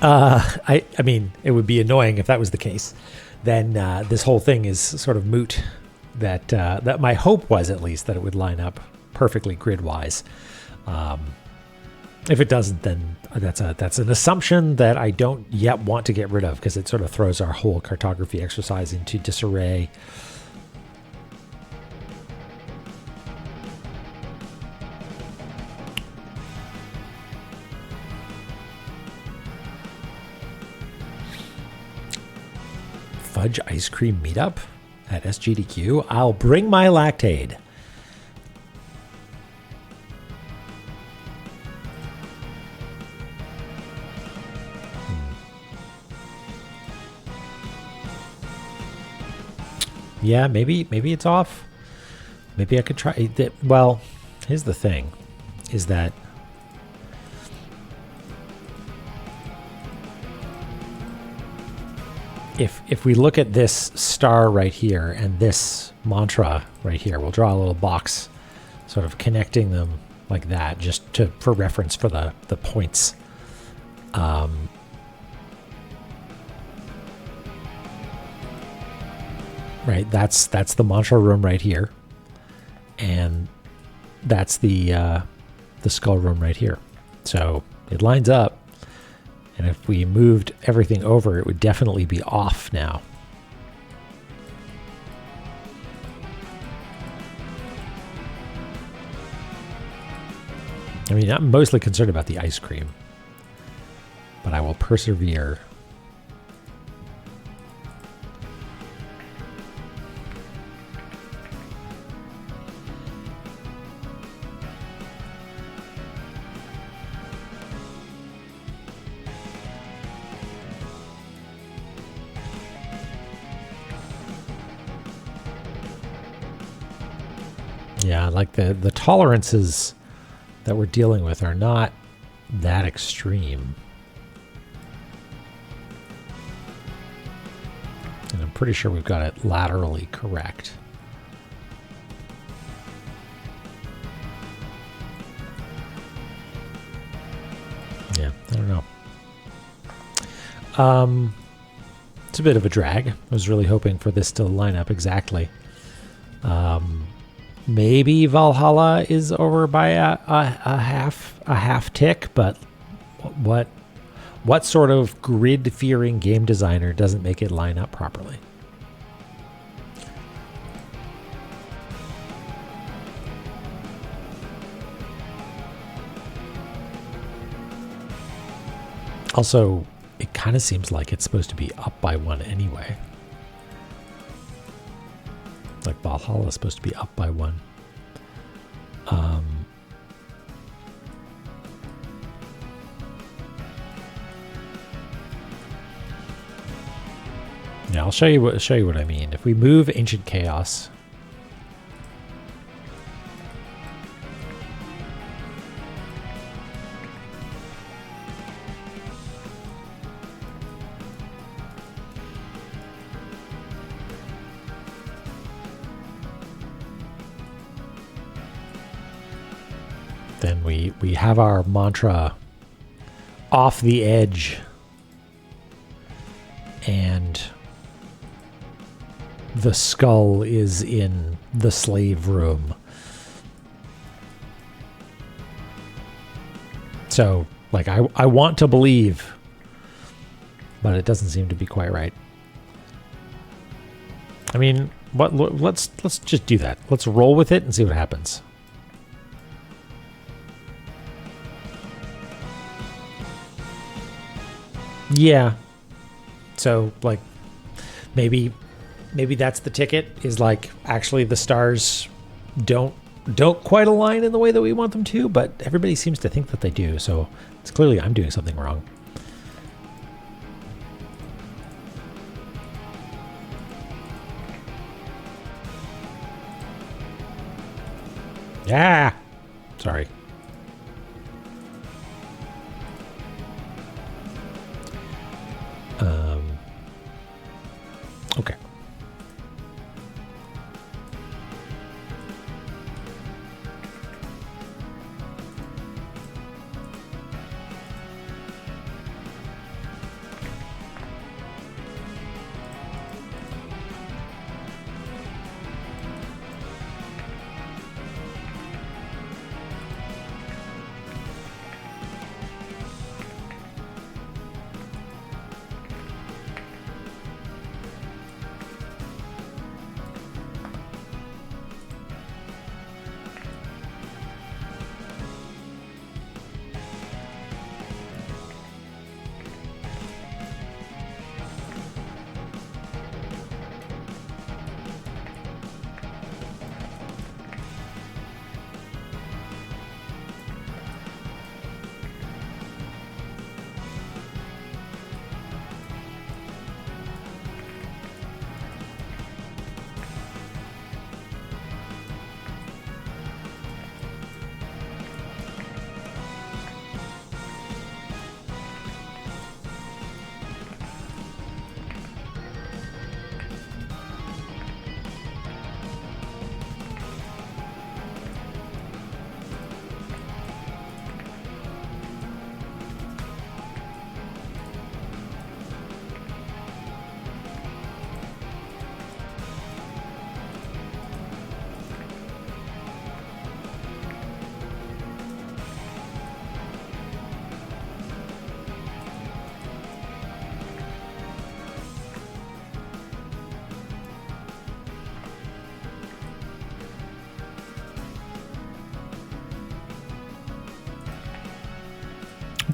A: I mean, it would be annoying if that was the case. Then this whole thing is sort of moot. That my hope was at least that it would line up perfectly grid-wise. If it doesn't, then that's an assumption that I don't yet want to get rid of, because it sort of throws our whole cartography exercise into disarray. Fudge ice cream meetup at SGDQ. I'll bring my lactaid. Yeah, maybe it's off. Maybe I could try it. Well, here's the thing, is that if we look at this star right here and this mantra right here, we'll draw a little box sort of connecting them like that, just for reference for the points. Right, that's the mantra room right here, and that's the skull room right here. So it lines up, and if we moved everything over, it would definitely be off now. I mean, I'm mostly concerned about the ice cream, but I will persevere. Yeah, like the tolerances that we're dealing with are not that extreme. And I'm pretty sure we've got it laterally correct. Yeah, I don't know. It's a bit of a drag. I was really hoping for this to line up exactly. Maybe Valhalla is over by a half tick, but what sort of grid-fearing game designer doesn't make it line up properly? Also, it kind of seems like it's supposed to be up by one anyway. Like Valhalla is supposed to be up by one. Yeah, I'll show you what I mean. If we move Ancient Chaos, then we have our mantra off the edge, and the skull is in the slave room. So, like, I want to believe, but it doesn't seem to be quite right. I mean, let's just do that. Let's roll with it and see what happens. Yeah. So, like, maybe that's the ticket, is like, actually the stars don't quite align in the way that we want them to, but everybody seems to think that they do. So it's clearly I'm doing something wrong. Yeah. Sorry. Okay.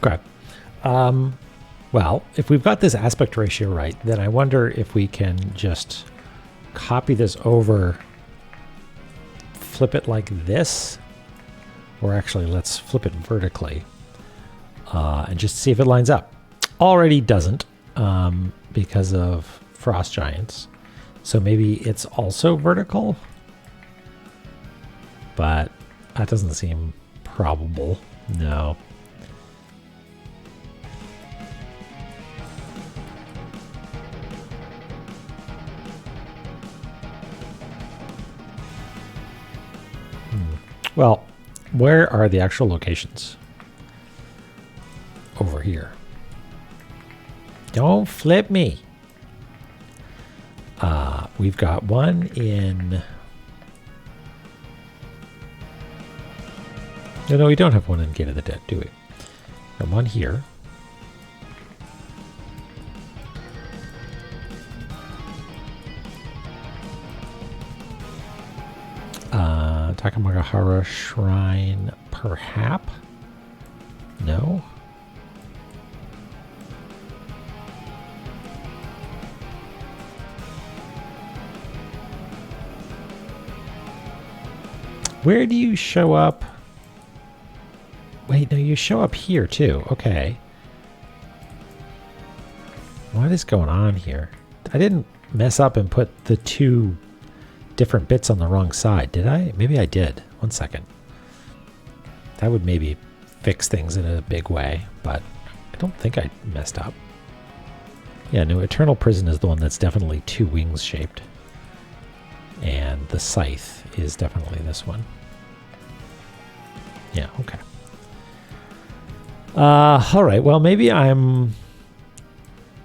A: Okay. Well, if we've got this aspect ratio right, then I wonder if we can just copy this over, flip it like this, or actually let's flip it vertically and just see if it lines up. Already doesn't because of frost giants. So maybe it's also vertical, but that doesn't seem probable. No. Well, where are the actual locations? Over here. Don't flip me. We've got one in... No, we don't have one in Gate of the Dead, do we? And one here. Takamagahara Shrine, perhaps? No? Where do you show up? Wait, no, you show up here too. Okay. What is going on here? I didn't mess up and put the two different bits on the wrong side, did I? Maybe I did. 1 second. That would maybe fix things in a big way, but I don't think I messed up. Yeah, no, Eternal Prison is the one that's definitely two wings shaped. And the scythe is definitely this one. Yeah, okay. All right, well, maybe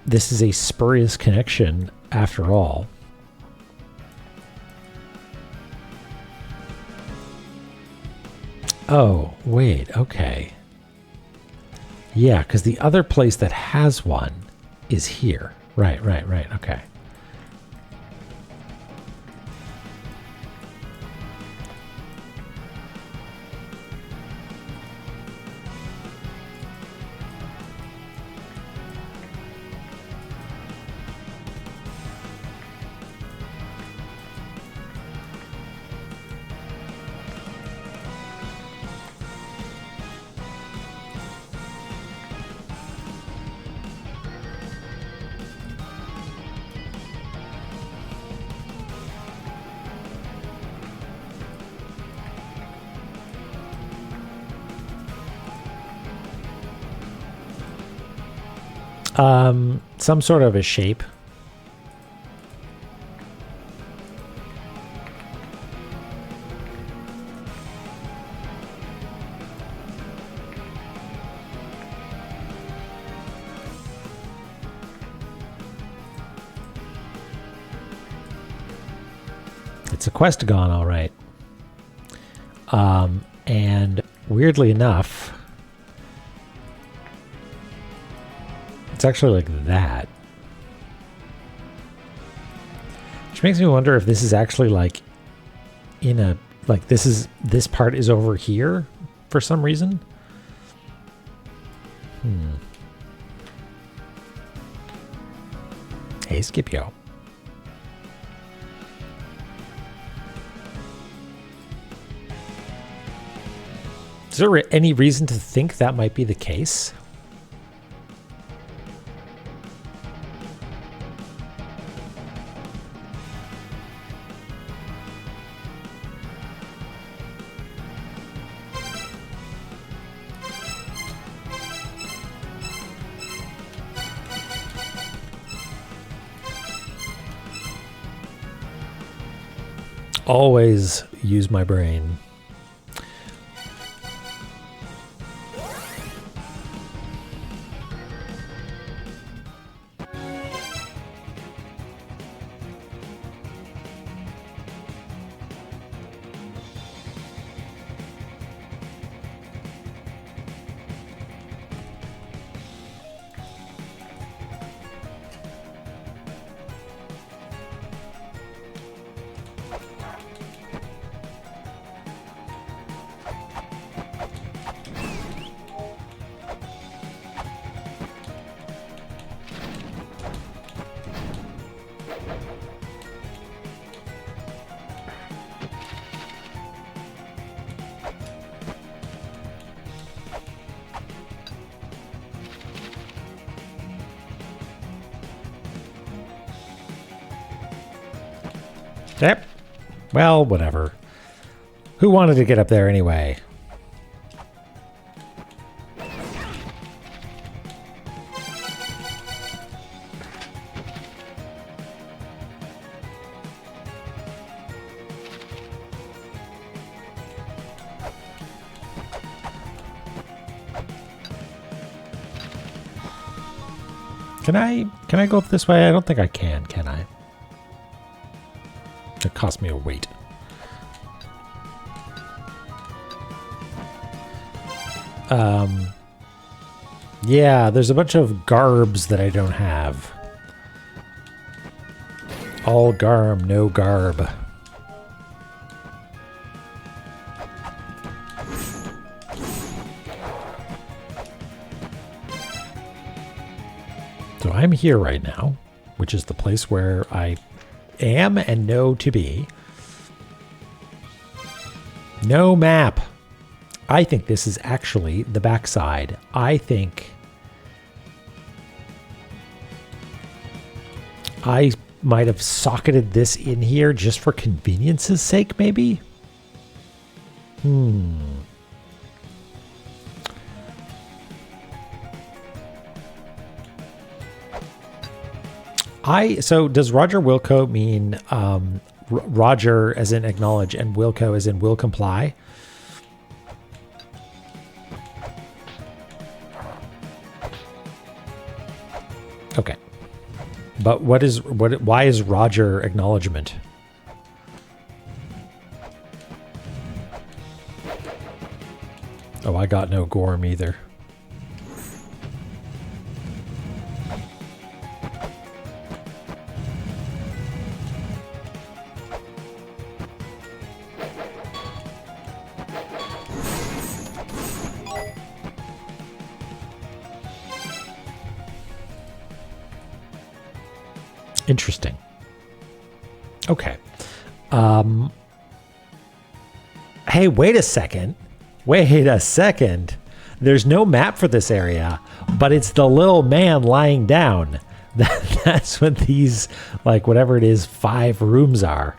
A: this is a spurious connection after all. Oh, wait, okay. Yeah, because the other place that has one is here. Right, okay. Some sort of a shape. It's a Questagon, all right. And weirdly enough, it's actually like that. Which makes me wonder if this is actually like in a, like this part is over here for some reason. Hey, Scipio. Is there any reason to think that might be the case? Always use my brain. Yep. Well, whatever. Who wanted to get up there anyway? Can I go up this way? I don't think I can I? It cost me a weight. Yeah, there's a bunch of garbs that I don't have. All garb, no garb. So I'm here right now, which is the place where I am and know to be. No map. I think this is actually the backside. I think I might have socketed this in here just for convenience's sake, maybe? So does Roger Wilco mean Roger as in acknowledge and Wilco as in will comply? Okay. But why is Roger acknowledgement? Oh, I got no Gorm either. Interesting. Okay. Hey, wait a second. Wait a second. There's no map for this area, but it's the little man lying down. That's what these, like, whatever it is, 5 rooms are.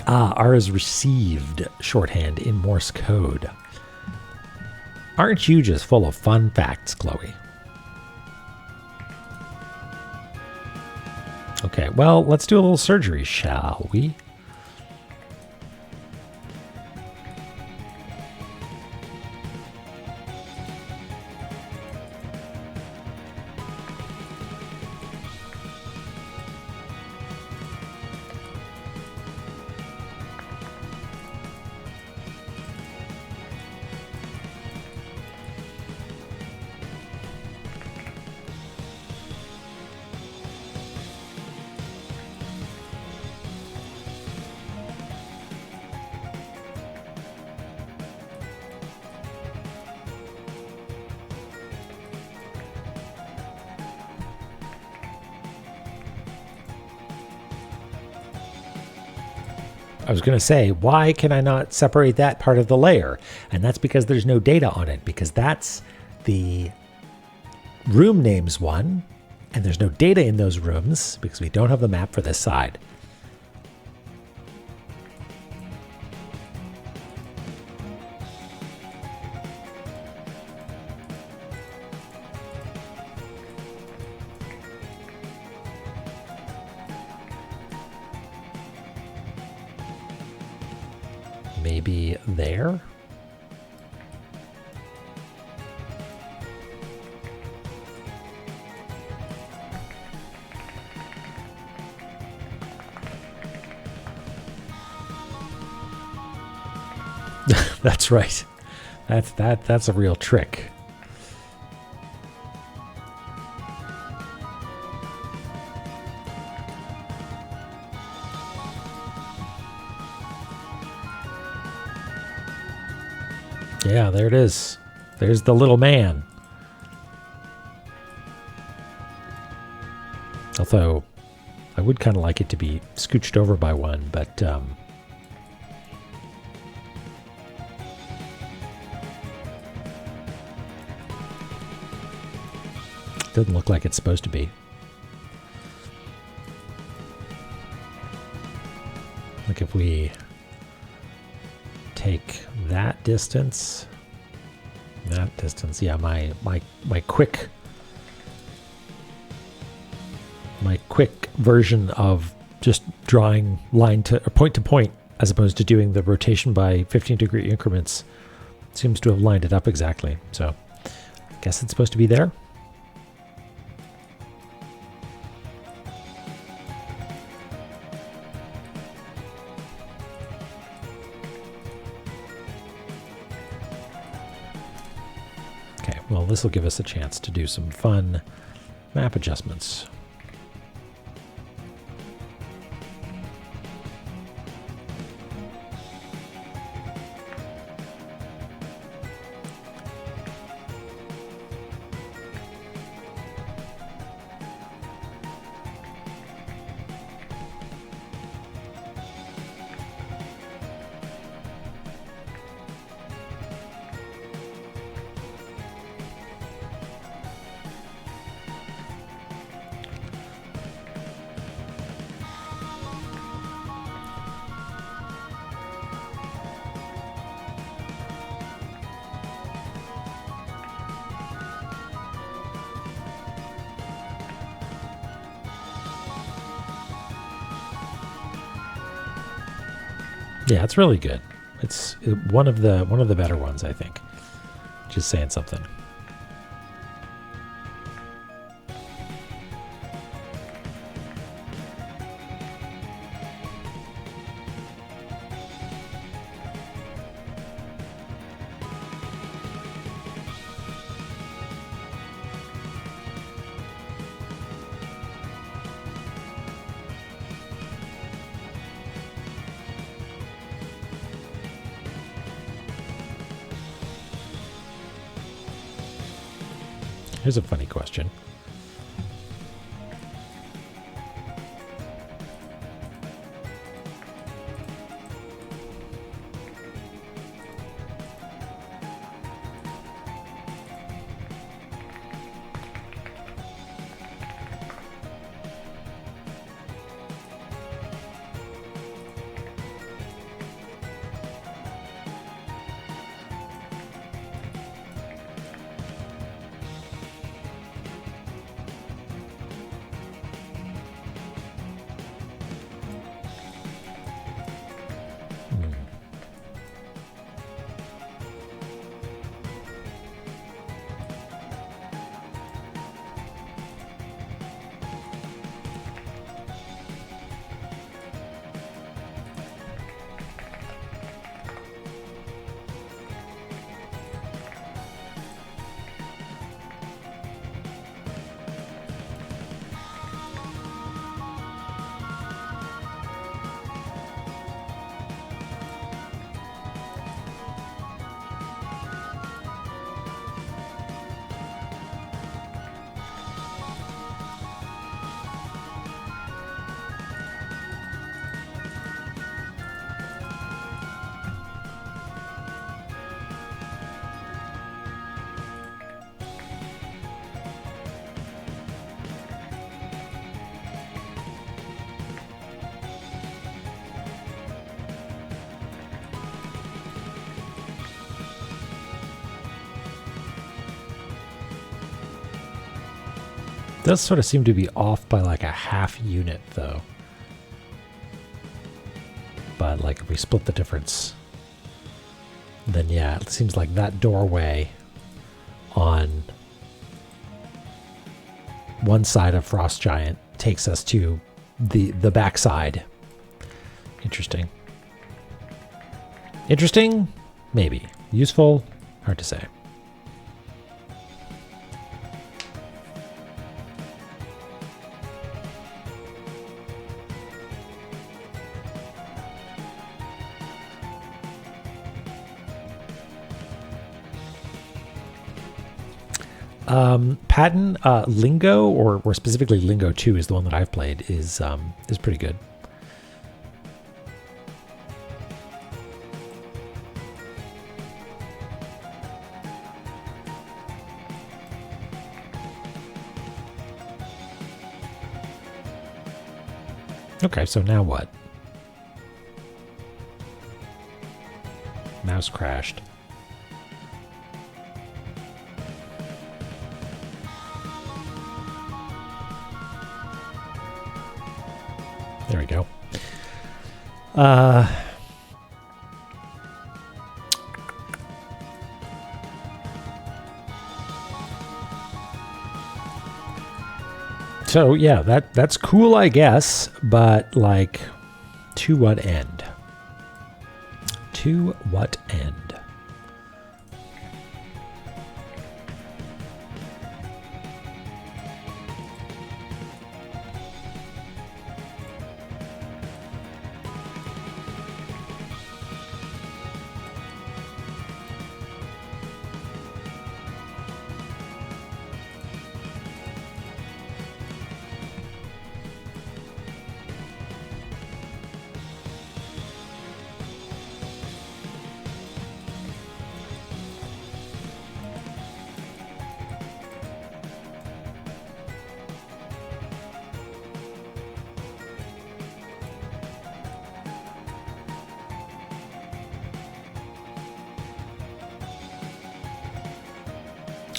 A: R is received shorthand in Morse code. Aren't you just full of fun facts, Chloe? Okay, well, let's do a little surgery, shall we? I was going to say, why can I not separate that part of the layer? And that's because there's no data on it, because that's the room names one, and there's no data in those rooms because we don't have the map for this side. Maybe there? That's right. That's a real trick. Yeah, there it is. There's the little man. Although, I would kind of like it to be scooched over by one, but doesn't look like it's supposed to be. Like if we take that distance, yeah, my quick version of just drawing line to or point to point as opposed to doing the rotation by 15-degree increments seems to have lined it up exactly. So I guess it's supposed to be there. Okay, well, this will give us a chance to do some fun map adjustments. Yeah, it's really good. It's one of the better ones, I think. Just saying something. Here's a funny question. Does sort of seem to be off by like a half unit though. But like if we split the difference, then yeah, it seems like that doorway on one side of Frost Giant takes us to the back side. Interesting. Interesting? Maybe. Useful? Hard to say. Patton, Lingo, or specifically Lingo 2 is the one that I've played, is pretty good. Okay, so now what? Mouse crashed. There we go. So yeah, that's cool, I guess, but like, to what end? To what end?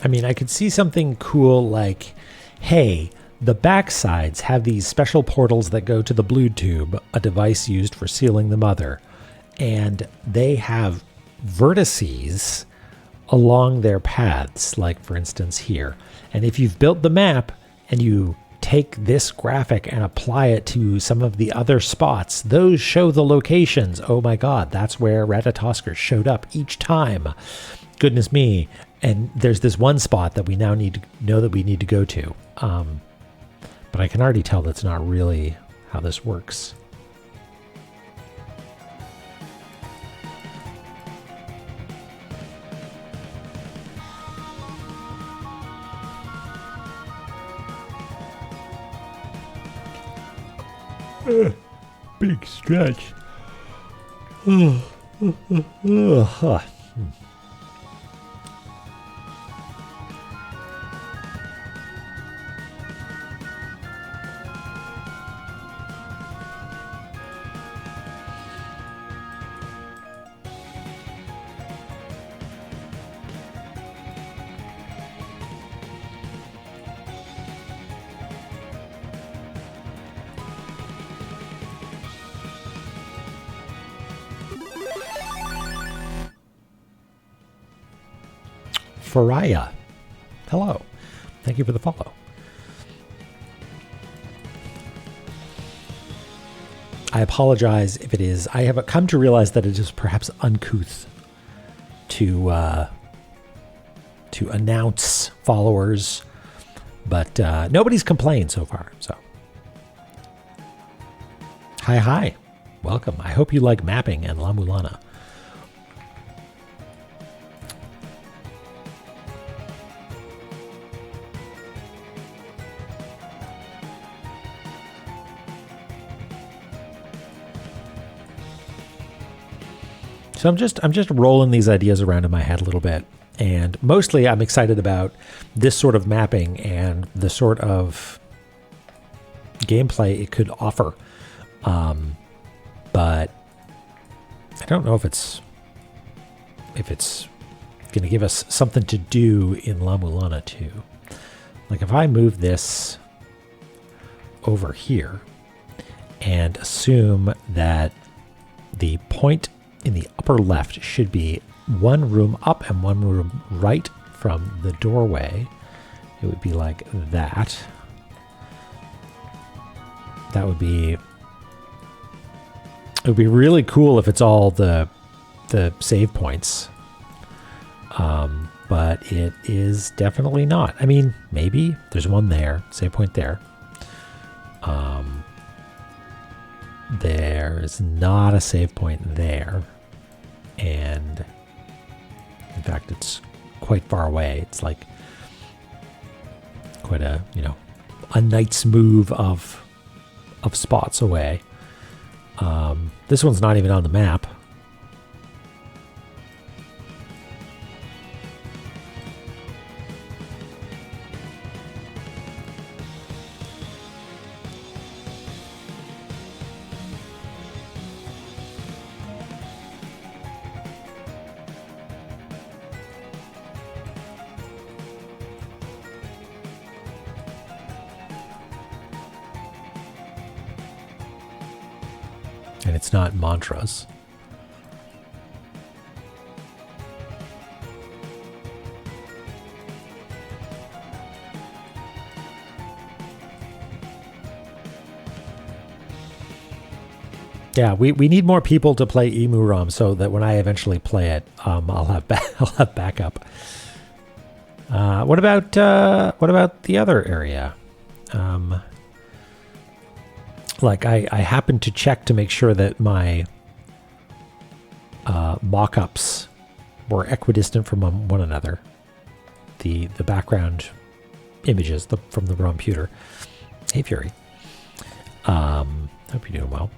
A: I mean, I could see something cool like, hey, the backsides have these special portals that go to the blue tube, a device used for sealing the mother. And they have vertices along their paths, like for instance here. And if you've built the map and you take this graphic and apply it to some of the other spots, those show the locations. Oh my god, that's where Ratatoskr showed up each time. Goodness me. And there's this one spot that we now need to know that we need to go to. But I can already tell that's not really how this works. Big stretch. Faraya. Hello. Thank you for the follow. I apologize if it is. I have come to realize that it is perhaps uncouth to announce followers, but nobody's complained so far. So, hi, welcome. I hope you like mapping and La-Mulana. So I'm just rolling these ideas around in my head a little bit, and mostly I'm excited about this sort of mapping and the sort of gameplay it could offer. But I don't know if it's going to give us something to do in La-Mulana too. Like if I move this over here and assume that the point in the upper left should be one room up and one room right from the doorway, it would be like that. That would be, it would be really cool if it's all the save points. But it is definitely not. I mean, maybe there's one there, save point there. There's not a save point there. And in fact, it's quite far away. It's like quite a, a knight's move of spots away. This one's not even on the map. And it's not mantras. Yeah, we need more people to play Emu ROM so that when I eventually play it, I'll have I'll have backup. What about the other area? Like I happened to check to make sure that my mock-ups were equidistant from one another. The background images from the ROM computer. Hey Fury. Hope you're doing well.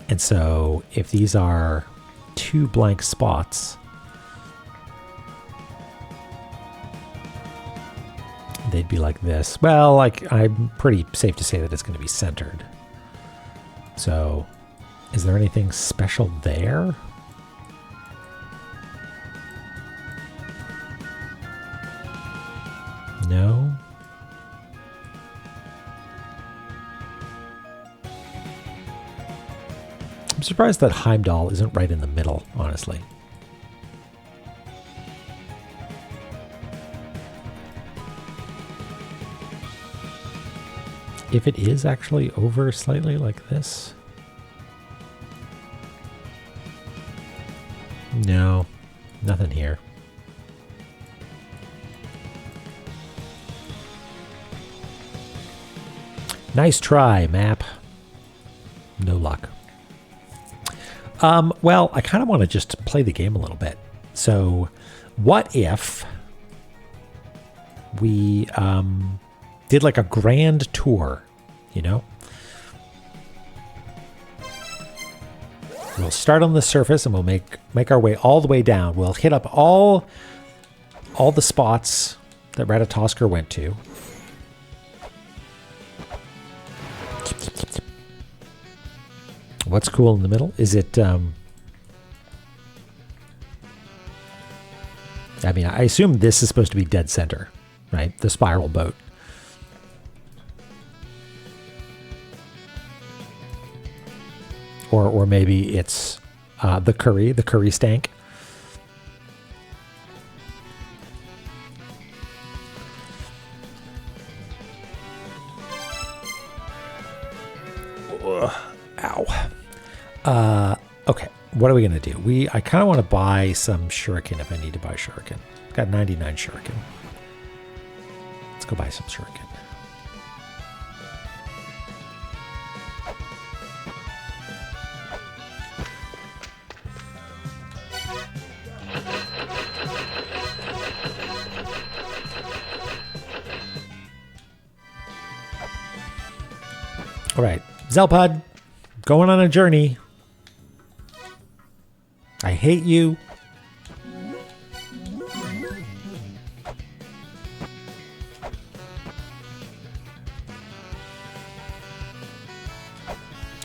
A: And so if these are 2 blank spots, they'd be like this. Well, like I'm pretty safe to say that it's going to be centered. So is there anything special there? No. I'm surprised that Heimdall isn't right in the middle, honestly. If it is actually over slightly like this. No, nothing here. Nice try, map. No luck. Well, I kind of want to just play the game a little bit. So, what if we did like a grand tour, you know? We'll start on the surface and we'll make our way all the way down. We'll hit up all the spots that Ratatoskr went to. What's cool in the middle? Is it, I mean, I assume this is supposed to be dead center, right? The spiral boat. Or maybe it's the curry stank. Ow. Okay, what are we going to do? I kind of want to buy some shuriken if I need to buy shuriken. Got 99 shuriken. Let's go buy some shuriken. All right, Zelpod, going on a journey. I hate you.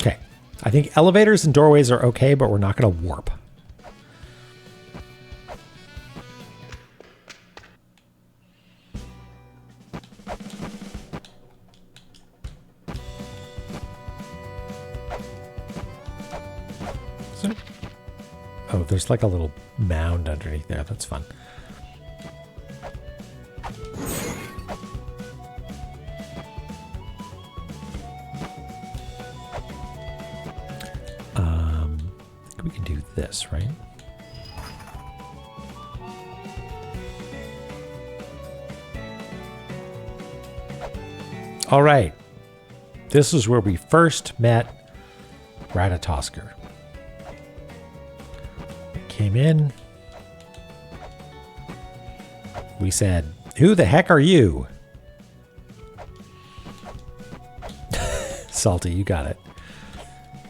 A: Okay, I think elevators and doorways are okay, but we're not going to warp. Oh, there's like a little mound underneath there. That's fun. I think we can do this, right? All right. This is where we first met Ratatoskr. Came in. We said, "Who the heck are you?" Salty, you got it.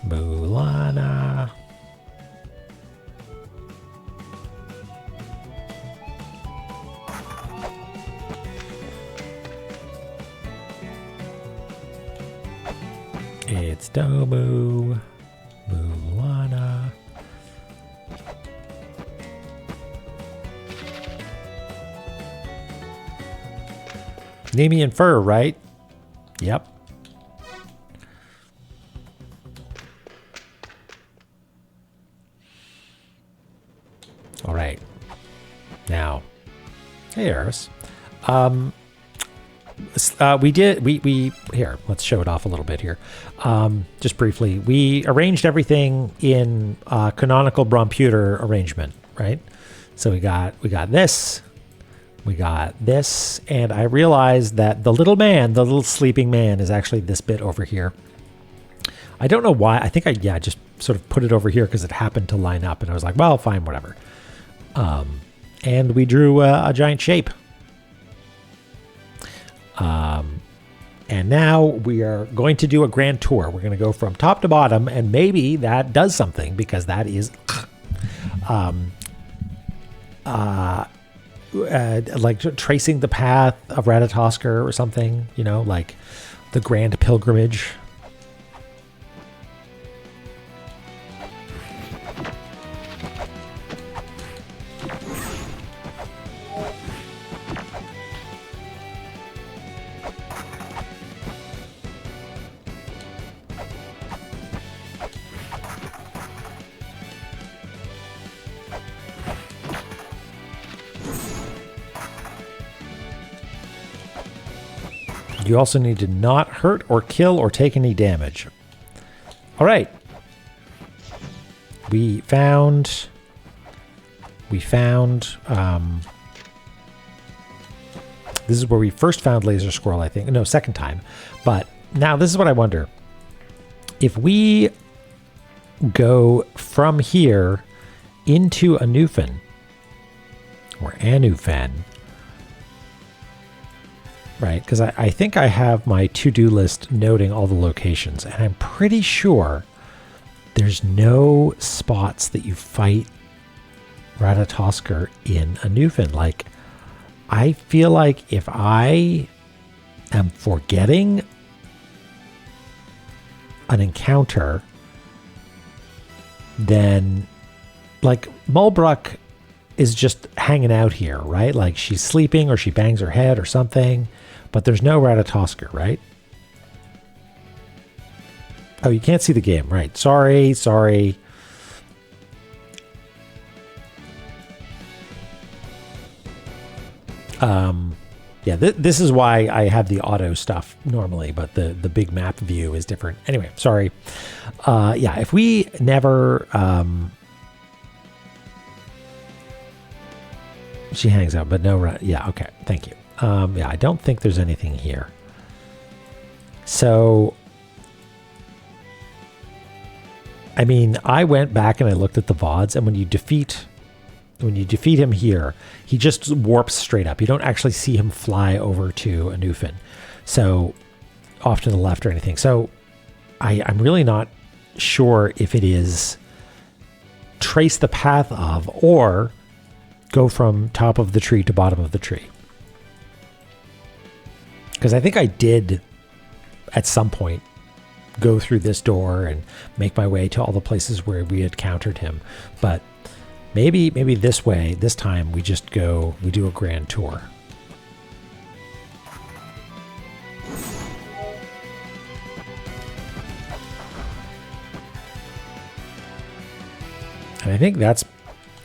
A: Mulana. It's Domu. Mulana. Nemean fur, right? Yep. All right. Now, hey, Eris. We here, let's show it off a little bit here. Just briefly, we arranged everything in canonical Bromputer arrangement, right? So we got this, and I realized that the little sleeping man is actually this bit over here. I don't know why. I think I just sort of put it over here because it happened to line up, and I was like, well, fine, whatever. And we drew a giant shape. And now we are going to do a grand tour. We're going to go from top to bottom, and maybe that does something, because that is like tracing the path of Ratatoskr or something, like the grand pilgrimage. You also need to not hurt or kill or take any damage. All right. We found this is where we first found Laser Squirrel, I think. No, second time. But now this is what I wonder. If we go from here into Anufin, or Anufin, right, because I think I have my to-do list noting all the locations, and I'm pretty sure there's no spots that you fight Ratatoskr in Anufin. Like, I feel like if I am forgetting an encounter, then, like, Mulbruck is just hanging out here, right? Like, she's sleeping or she bangs her head or something. But there's no Ratatoskr, right? Oh, you can't see the game, right? Sorry. Yeah, this is why I have the auto stuff normally, but the big map view is different. Anyway, sorry. Yeah, if we never... she hangs out, but no... Yeah, okay, thank you. Yeah, I don't think there's anything here. So, I mean, I went back and I looked at the VODs, and when you defeat him here, he just warps straight up. You don't actually see him fly over to Anufin, so off to the left or anything. So, I'm really not sure if it is trace the path of, or go from top of the tree to bottom of the tree. Because I think I did, at some point, go through this door and make my way to all the places where we had countered him. But maybe this way, this time, we do a grand tour. And I think that's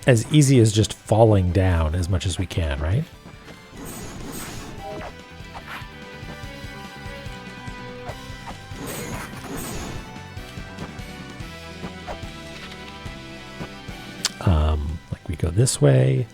A: as easy as just falling down as much as we can, right? Like we go this way.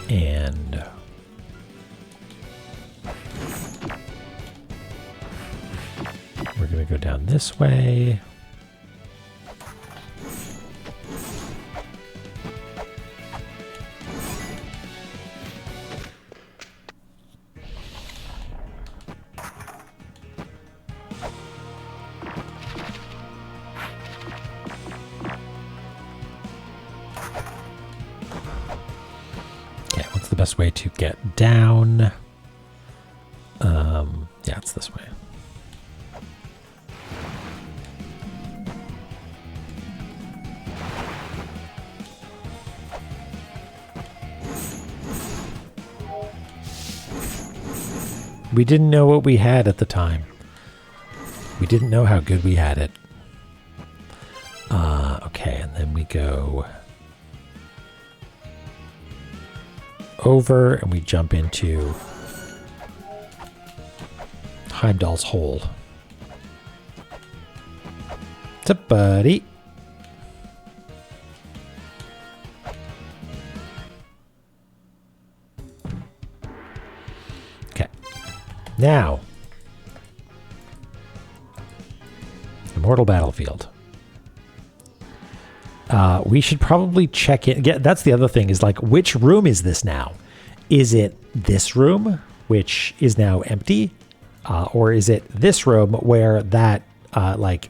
A: And we're going to go down this way. Best way to get down. Yeah, it's this way. We didn't know what we had at the time. We didn't know how good we had it. Okay, and then we go over and we jump into Heimdall's hole. What's up, buddy? Okay. Now, Immortal Battlefield. We should probably check in. Yeah, that's the other thing is like, which room is this now? Is it this room, which is now empty? Or is it this room where that like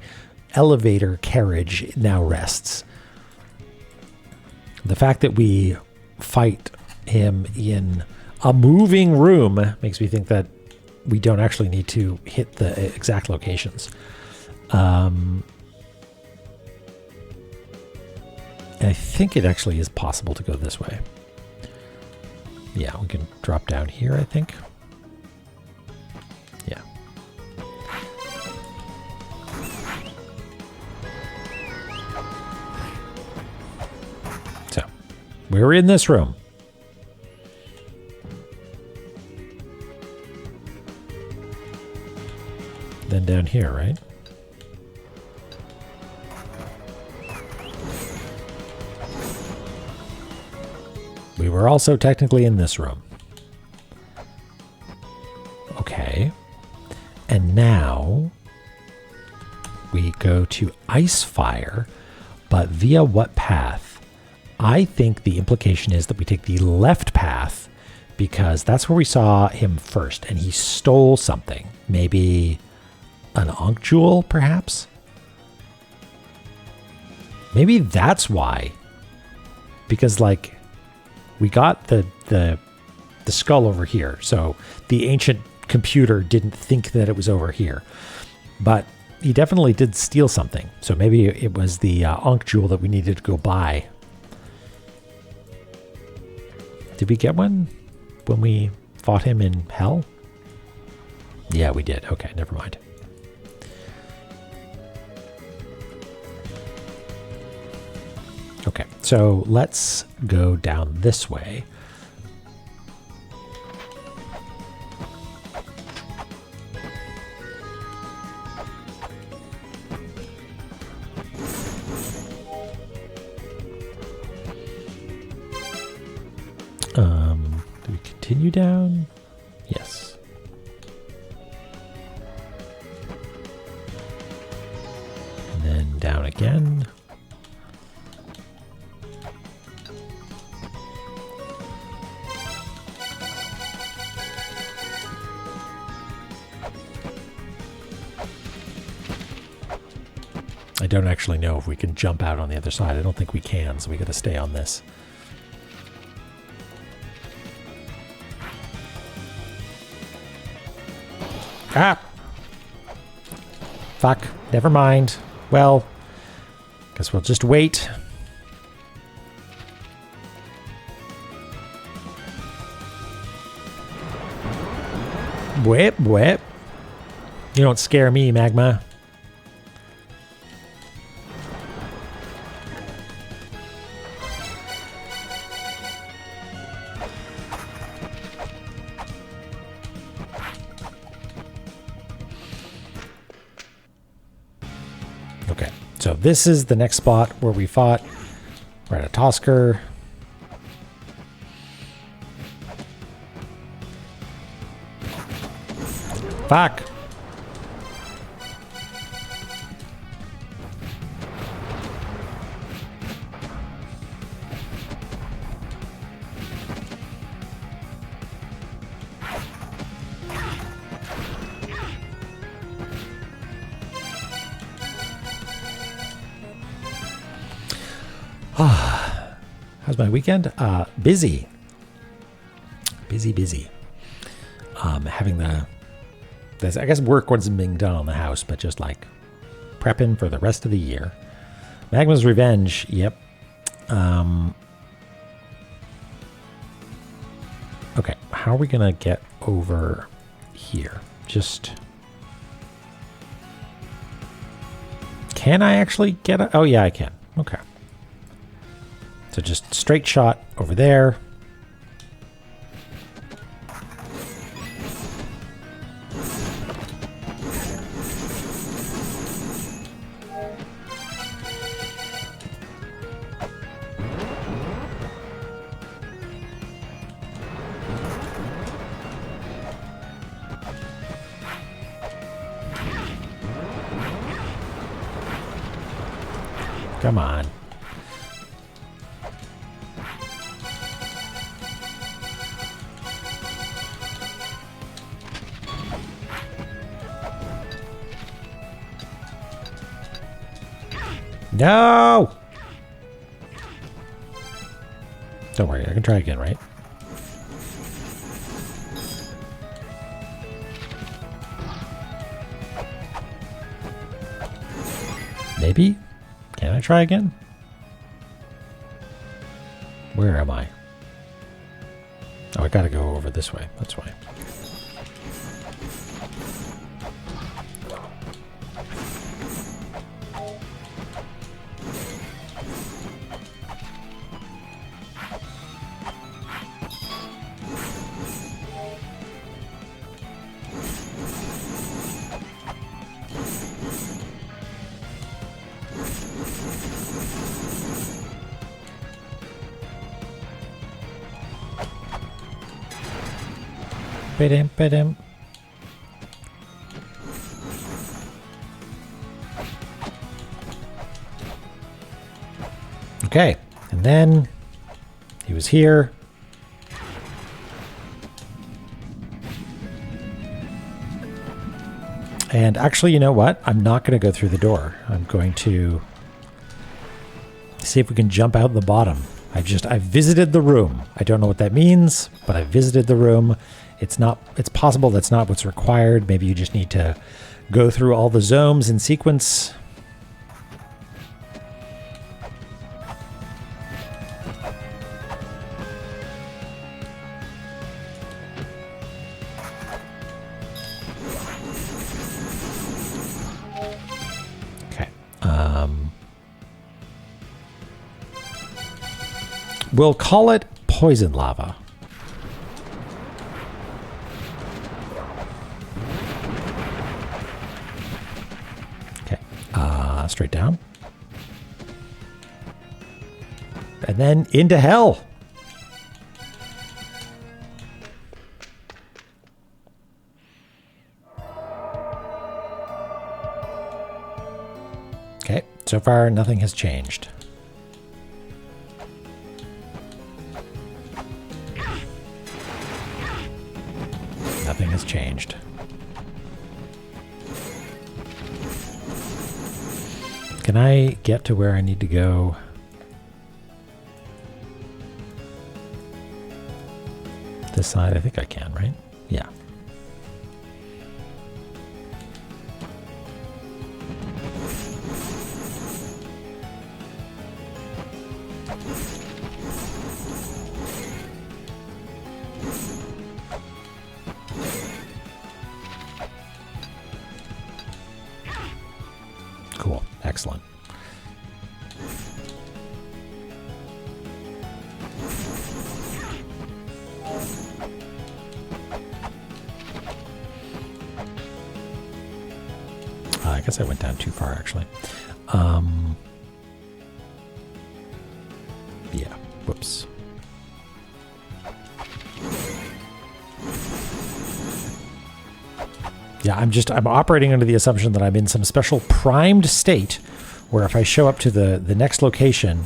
A: elevator carriage now rests? The fact that we fight him in a moving room makes me think that we don't actually need to hit the exact locations. I think it actually is possible to go this way. Yeah, we can drop down here, I think. Yeah. So, we're in this room. Then down here, right? We were also technically in this room. Okay. And now we go to Icefire, but via what path? I think the implication is that we take the left path because that's where we saw him first and he stole something. Maybe an Ankh Jewel, perhaps? Maybe that's why. Because, like, we got the skull over here, so the ancient computer didn't think that it was over here. But he definitely did steal something, so maybe it was the Ankh Jewel that we needed to go buy. Did we get one when we fought him in hell? Yeah, we did. Okay, never mind. Okay, so let's go down this way. Do we continue down? Yes. And then down again. I don't actually know if we can jump out on the other side. I don't think we can, so we got to stay on this. Ah! Fuck. Never mind. Well, guess we'll just wait. Whip, whip. You don't scare me, Magma. Okay, so this is the next spot where we fought. We're at a Tosker. Fuck. How's my weekend? Busy. Busy. Having I guess work wasn't being done on the house, but just like prepping for the rest of the year. Magma's Revenge. Yep. Okay. How are we going to get over here. Just... Can I actually get a... Oh, yeah, I can. Okay. So just straight shot over there. Come on. No! Don't worry, I can try again, right? Maybe? Can I try again? Where am I? Oh, I gotta go over this way. That's why. Ba-dum, ba-dum. Okay, and then he was here. And actually, you know what? I'm not going to go through the door. I'm going to see if we can jump out the bottom. I visited the room. I don't know what that means, but I visited the room. It's possible that's not what's required. Maybe you just need to go through all the zones in sequence. Okay. We'll call it poison lava. Straight down. And then into hell. Okay, so far nothing has changed. Nothing has changed. Can I get to where I need to go? This side, I think I can, right? Yeah. Cool. Excellent. I guess I went down too far, actually. Yeah. Whoops. Yeah, I'm operating under the assumption that I'm in some special primed state where if I show up to the next location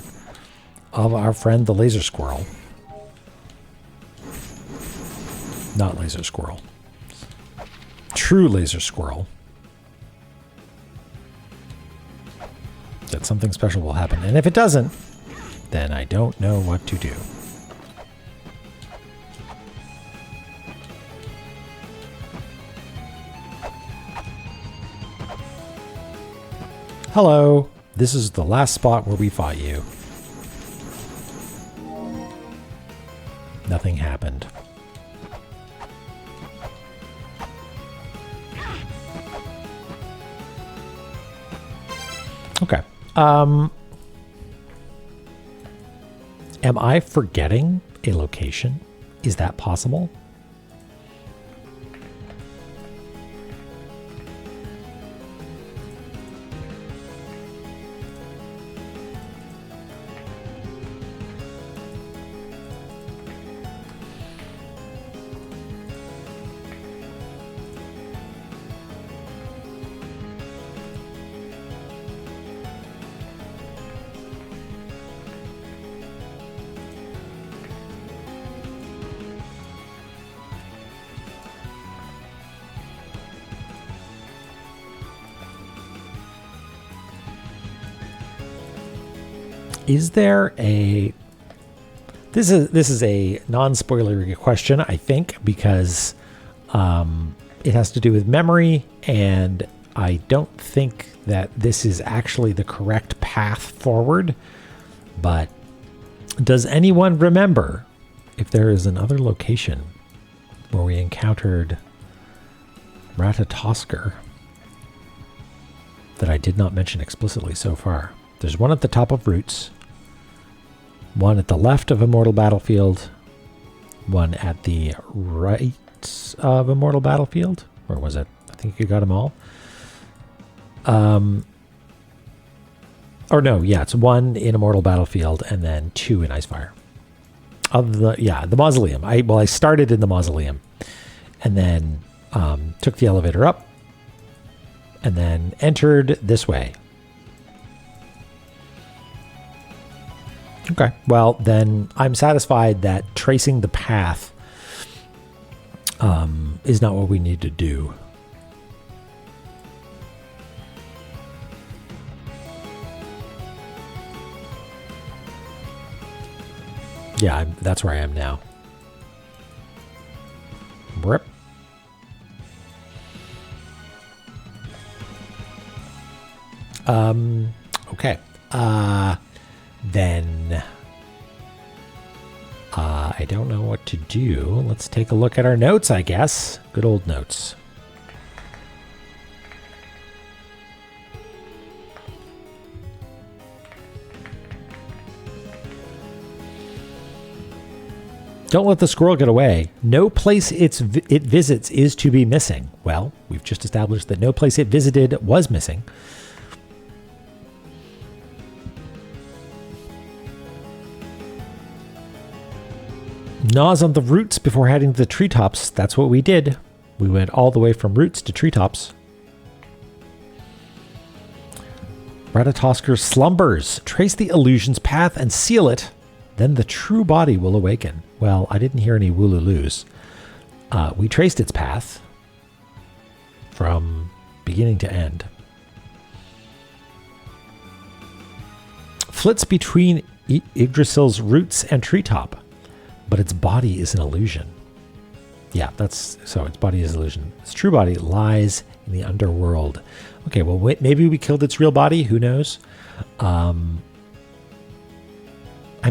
A: of our friend the laser squirrel, not laser squirrel, true laser squirrel, that something special will happen. And if it doesn't, then I don't know what to do. Hello, this is the last spot where we fought you. Nothing happened. Okay. Am I forgetting a location? Is that possible? Is there a... This is a non-spoilery question, I think, because it has to do with memory, and I don't think that this is actually the correct path forward. But does anyone remember if there is another location where we encountered Ratatoskr that I did not mention explicitly so far? There's one at the top of Roots, one at the left of Immortal Battlefield, one at the right of Immortal Battlefield. Where was it? I think you got them all. Or no, yeah, it's one in Immortal Battlefield and then two in Icefire. The Mausoleum. I started in the Mausoleum and then took the elevator up and then entered this way. Okay, well, then I'm satisfied that tracing the path is not what we need to do. Yeah, that's where I am now. Rip. Okay. Then I don't know what to do. Let's take a look at our notes, I guess. Good old notes. Don't let the squirrel get away. No place it visits is to be missing. Well, we've just established that no place it visited was missing. Gnaws on the roots before heading to the treetops. That's what we did. We went all the way from roots to treetops. Ratatoskr slumbers. Trace the illusion's path and seal it. Then the true body will awaken. Well, I didn't hear any woolooloos. We traced its path from beginning to end. Flits between Yggdrasil's roots and treetop. But its body is an illusion. Yeah, so its body is an illusion. Its true body lies in the underworld. Okay, well, wait, maybe we killed its real body. Who knows? I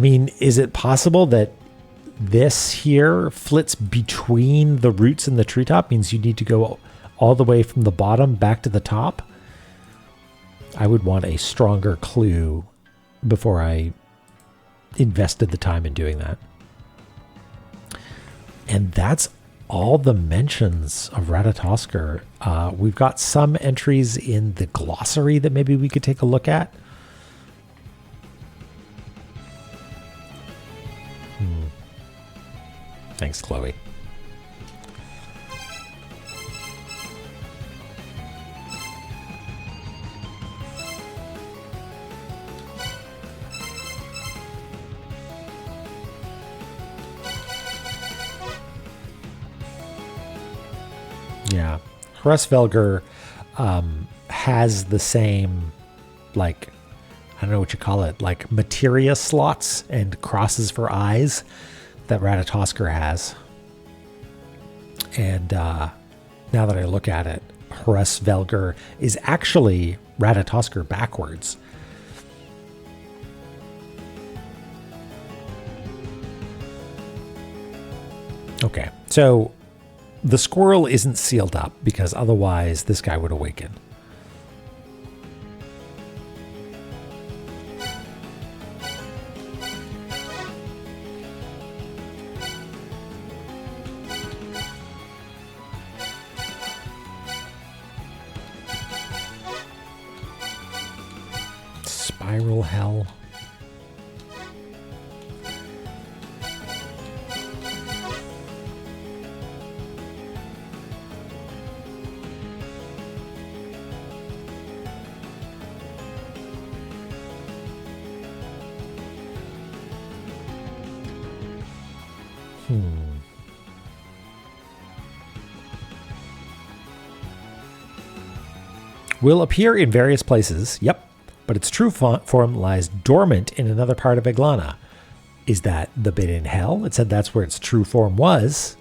A: mean, is it possible that this here flits between the roots and the treetop? Means you need to go all the way from the bottom back to the top? I would want a stronger clue before I invested the time in doing that. And that's all the mentions of Ratatoskr. We've got some entries in the glossary that maybe we could take a look at. Thanks, Chloe. Yeah. Hrussvelgr has the same, like, I don't know what you call it, like materia slots and crosses for eyes that Ratatoskr has. And now that I look at it, Hrussvelgr is actually Ratatoskr backwards. Okay, so the squirrel isn't sealed up because otherwise this guy would awaken. spiral hell. Will appear in various places, yep, but its true form lies dormant in another part of Eglana. Is that the bit in hell? It said that's where its true form was.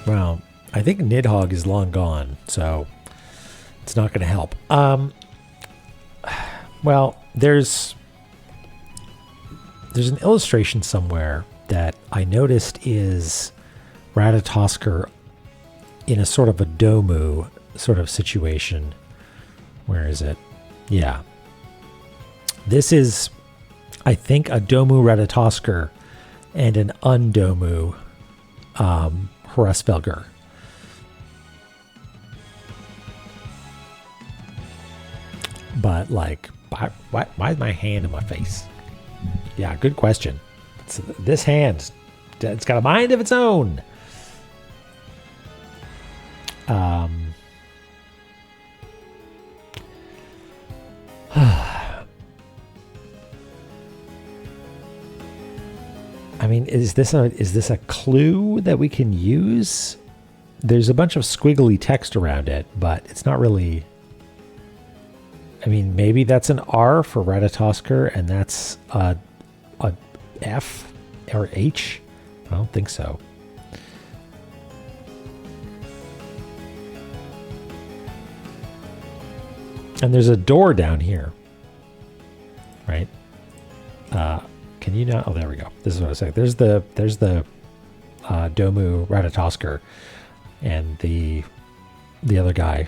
A: Well, I think Nidhogg is long gone, so it's not going to help. Well, there's an illustration somewhere that I noticed is Ratatoskr in a sort of a Domu sort of situation. Where is it? Yeah. This is, I think, a Domu Ratatoskr and an Undomu Hraesvelgr. But, like, why is my hand in my face? Yeah, good question. This hand, it's got a mind of its own. I mean, is this a clue that we can use? There's a bunch of squiggly text around it, but it's not really. I mean, maybe that's an R for Ratatoskr, and that's a F or H. I don't think so. And there's a door down here, right? Can you not? Oh, there we go. This is what I was saying. There's the Domu Ratatoskr and the other guy,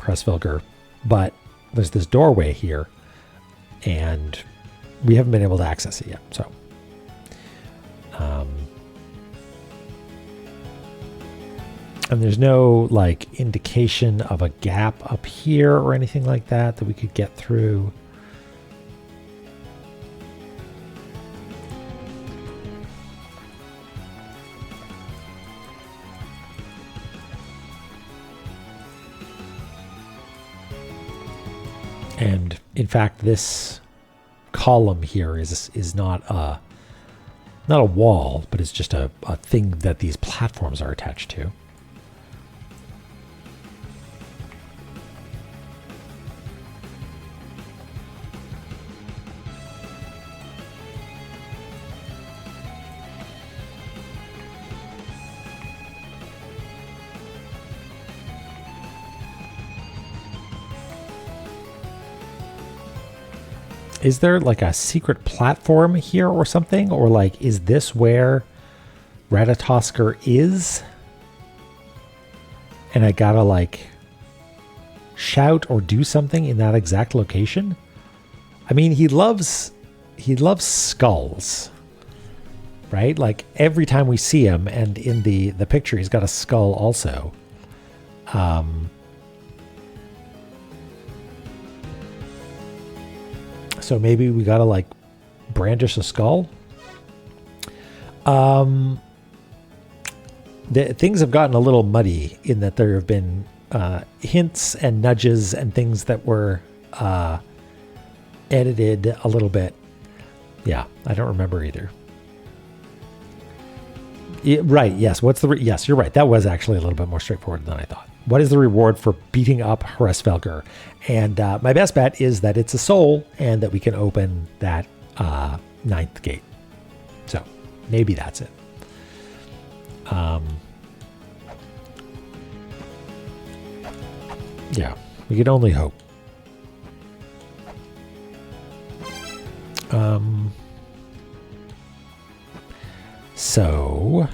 A: Hraesvelgr, but there's this doorway here, and we haven't been able to access it yet. So, and there's no like indication of a gap up here or anything like that we could get through. And in fact, this column here is not a wall, but it's just a thing that these platforms are attached to. Is there like a secret platform here or something? Or like, is this where Ratatoskr is? And I gotta like shout or do something in that exact location? I mean, he loves skulls, right? Like every time we see him, and in the picture, he's got a skull also. So maybe we gotta like brandish a skull. The things have gotten a little muddy in that there have been hints and nudges and things that were edited a little bit. Yeah, I don't remember either. Right, yes. Yes, you're right. That was actually a little bit more straightforward than I thought. What is the reward for beating up Hraesvelgr? And my best bet is that it's a soul and that we can open that ninth gate. So maybe that's it. Yeah, we can only hope. So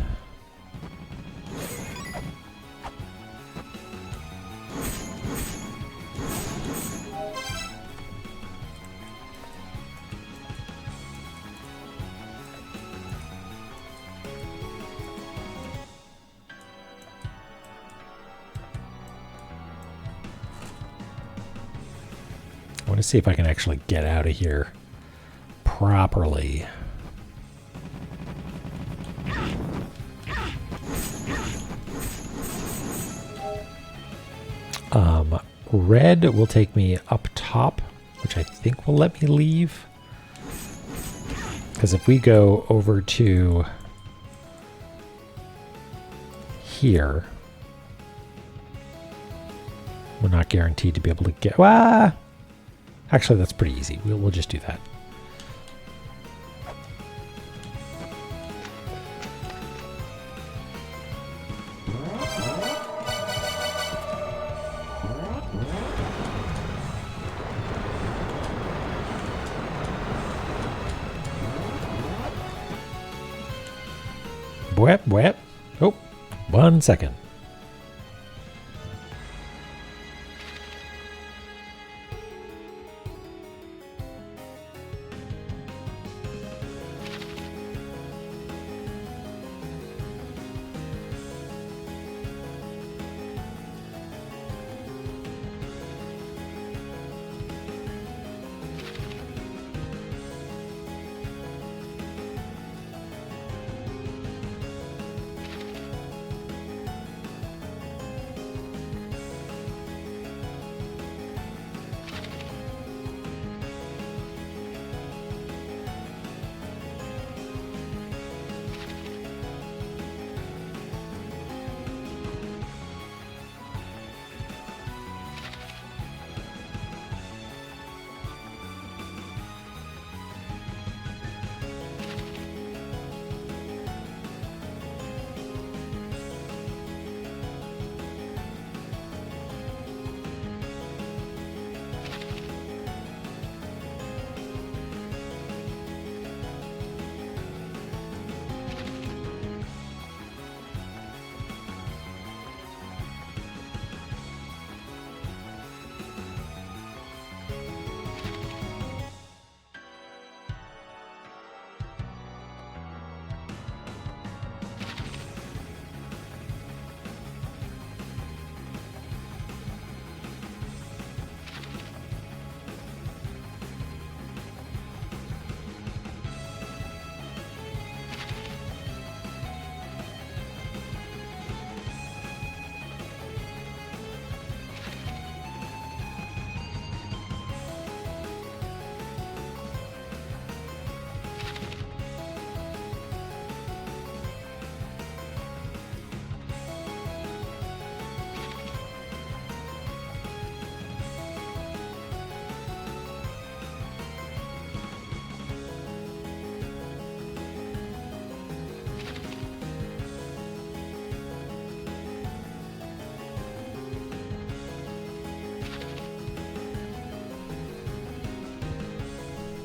A: want to see if I can actually get out of here properly. Red will take me up top, which I think will let me leave. Because if we go over to here, we're not guaranteed to be able to get... Ah! Actually, that's pretty easy. We'll just do that. Wet, wet. Oh, 1 second.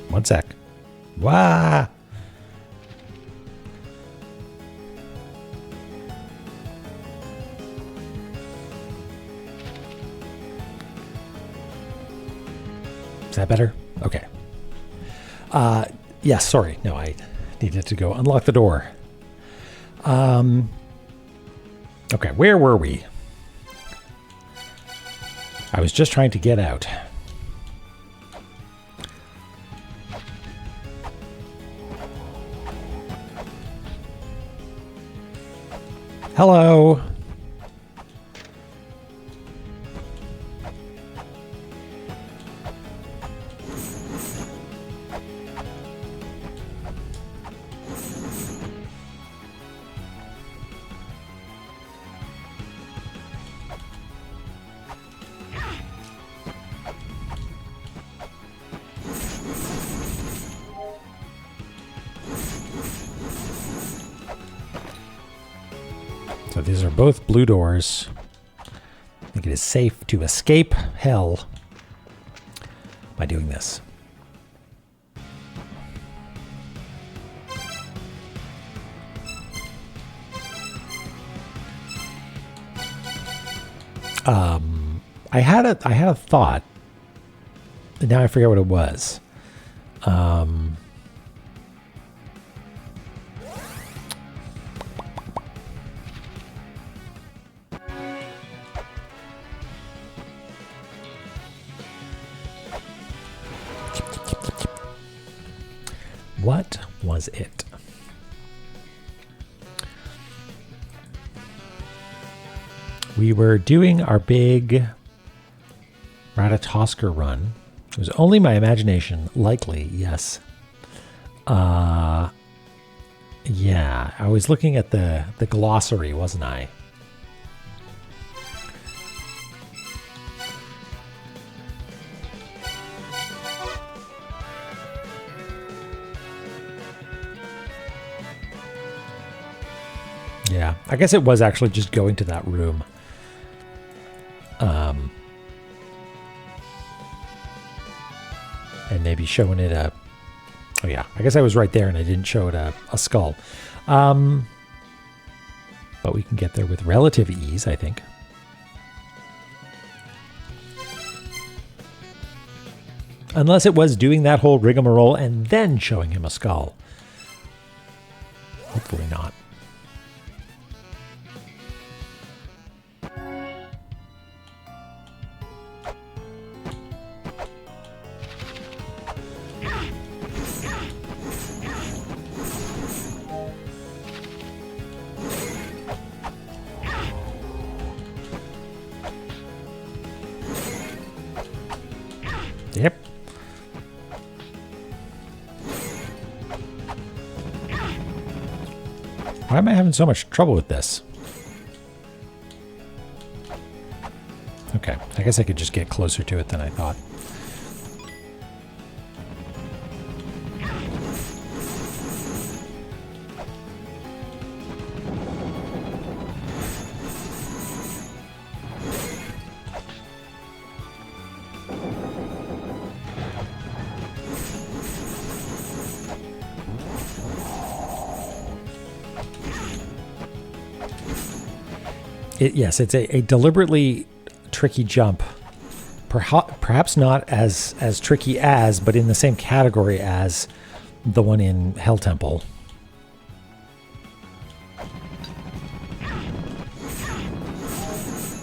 A: One sec. Wah! Is that better? Okay. Yes, sorry. No, I needed to go unlock the door. Okay, where were we? I was just trying to get out. Hello. So these are both blue doors. I think it is safe to escape hell by doing this. I had a thought, and now I forget what it was. What was it? We were doing our big Ratatosker run. It was only my imagination, likely, yes. Yeah, I was looking at the glossary, wasn't I? Yeah, I guess it was actually just going to that room. And maybe showing it a... Oh yeah, I guess I was right there and I didn't show it a skull. But we can get there with relative ease, I think. Unless it was doing that whole rigmarole and then showing him a skull. Hopefully not. Yep. Why am I having so much trouble with this? Okay, I guess I could just get closer to it than I thought. Yes, it's a deliberately tricky jump. Perhaps not as tricky as, but in the same category as the one in Hell Temple.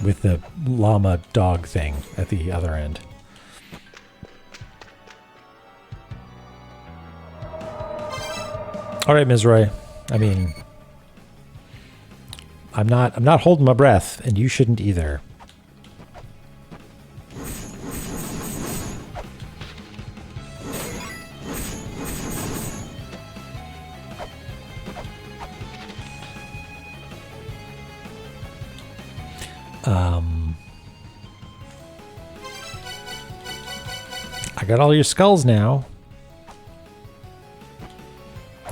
A: With the llama dog thing at the other end. All right, Ms. Roy. I mean... I'm not holding my breath, and you shouldn't either. I got all your skulls now.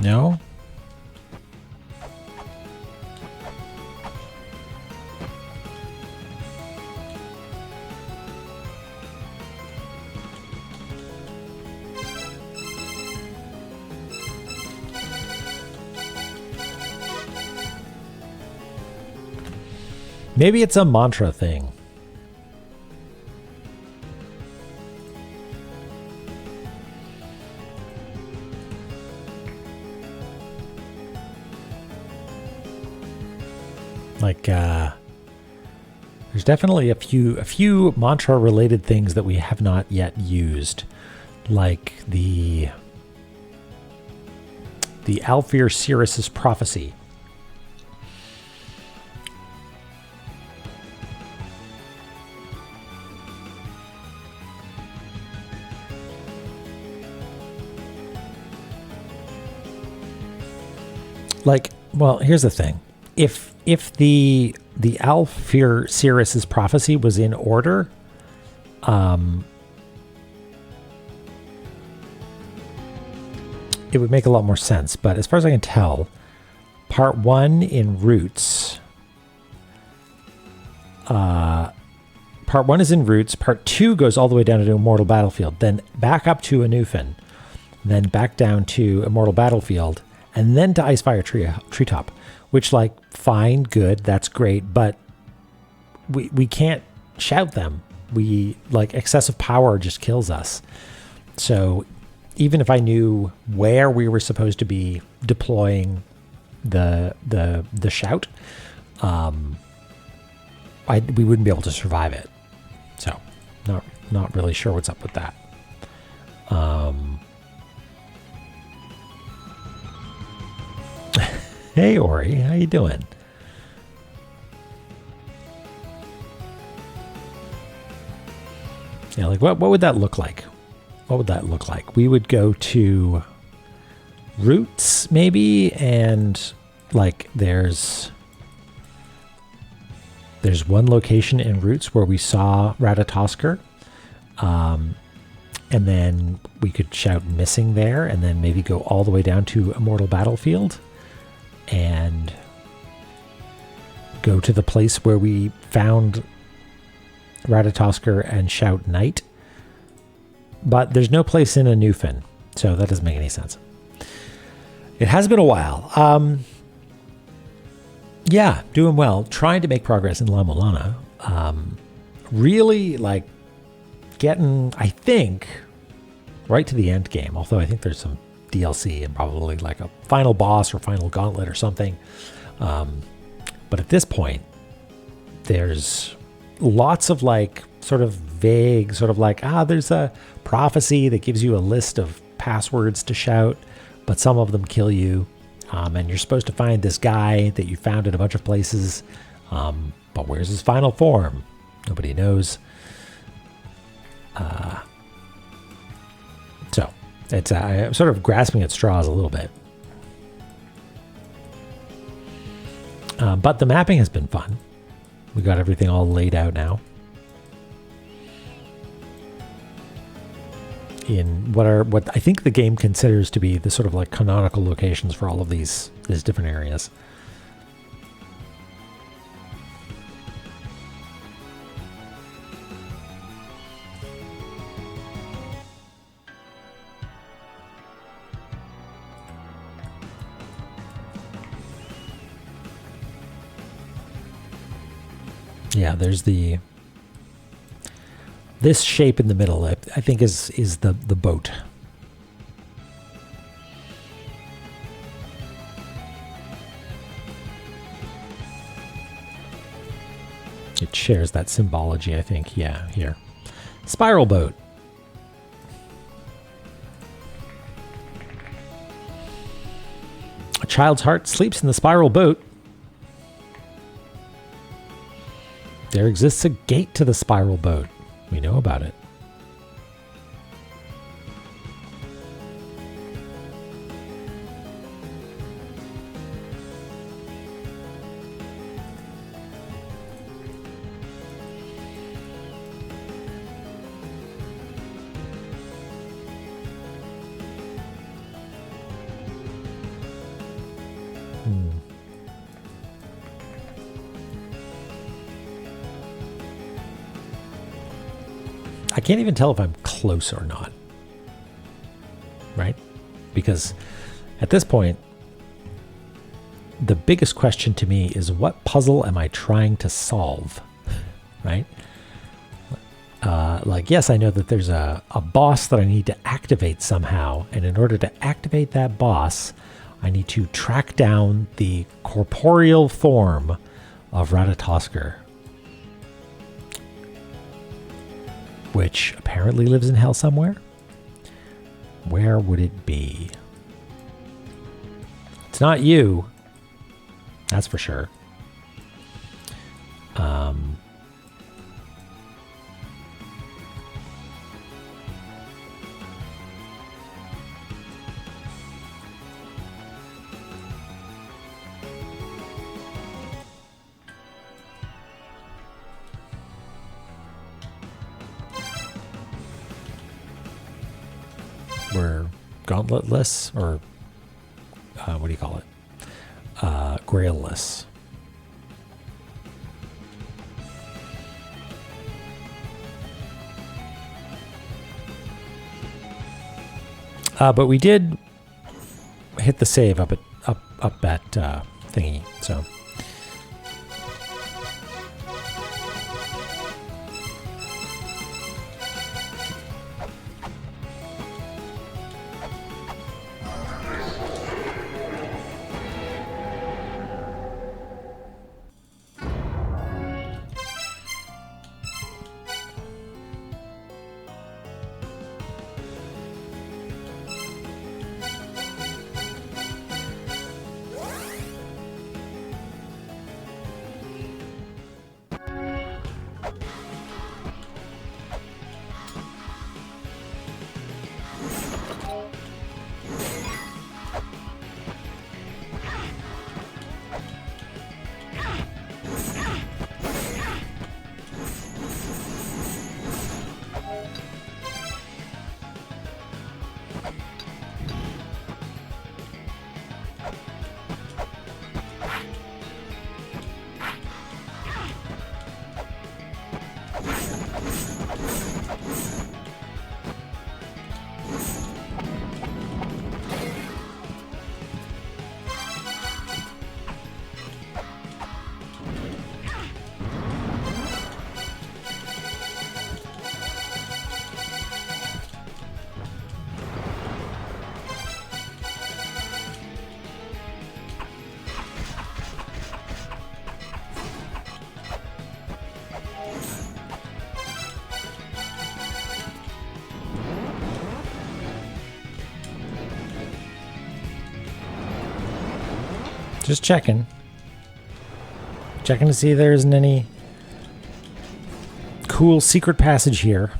A: No? Maybe it's a mantra thing. Like, there's definitely a few mantra related things that we have not yet used. Like the Alfir Sirius's prophecy. Like, well, here's the thing. If the Alfir Sirius's prophecy was in order, it would make a lot more sense. But as far as I can tell, part 1 in Roots, part 1 is in Roots, part 2 goes all the way down to Immortal Battlefield, then back up to Anufin, then back down to Immortal Battlefield, and then to Icefire Treetop, which, like, fine, good, that's great, but we can't shout them. We, like, excessive power just kills us. So even if I knew where we were supposed to be deploying the shout, we wouldn't be able to survive it. So not really sure what's up with that. Hey, Ori, how you doing? Yeah, like what would that look like? What would that look like? We would go to Roots, maybe, and like there's one location in Roots where we saw Ratatoskr, and then we could shout missing there, and then maybe go all the way down to Immortal Battlefield and go to the place where we found Ratatoskr and shout night. But there's no place in a Newfin, so that doesn't make any sense. It has been a while. Yeah, doing well. Trying to make progress in La-Mulana. Really, like, getting, I think, right to the end game. Although I think there's some DLC and probably like a final boss or final gauntlet or something. But at this point, there's lots of like sort of vague, sort of like, there's a prophecy that gives you a list of passwords to shout, but some of them kill you. And you're supposed to find this guy that you found in a bunch of places. But where's his final form? Nobody knows. So it's I'm sort of grasping at straws a little bit. But the mapping has been fun. We got everything all laid out now. In what I think the game considers to be the sort of like canonical locations for all of these different areas. Yeah, there's this shape in the middle, I think is the boat. It shares that symbology, I think. Yeah, here. Spiral boat. A child's heart sleeps in the spiral boat. There exists a gate to the spiral boat. We know about it. I can't even tell if I'm close or not. Right? Because at this point, the biggest question to me is, what puzzle am I trying to solve? Right? Like, yes, I know that there's a boss that I need to activate somehow. And in order to activate that boss, I need to track down the corporeal form of Ratatoskr, which apparently lives in hell somewhere. Where would it be? It's not you. That's for sure. We're gauntletless, or what do you call it? Grailless. But we did hit the save up at thingy, so. Just checking. Checking to see if there isn't any cool secret passage here.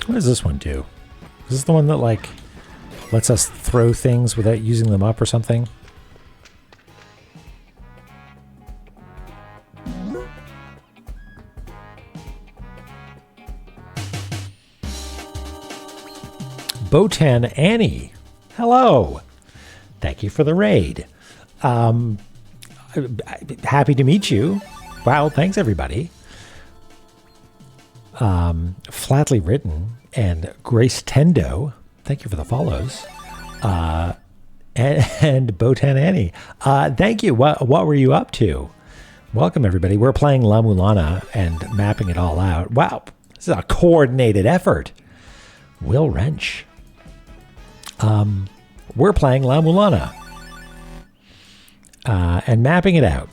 A: What does this one do? Is this the one that, like, lets us throw things without using them up or something? Botan Annie, hello. Thank you for the raid. Happy to meet you. Wow, thanks everybody. Flatly Written and Grace Tendo, thank you for the follows. And Botan Annie, thank you. What were you up to? Welcome everybody. We're playing La-Mulana and mapping it all out. Wow, this is a coordinated effort. Will Wrench. We're playing La-Mulana and mapping it out.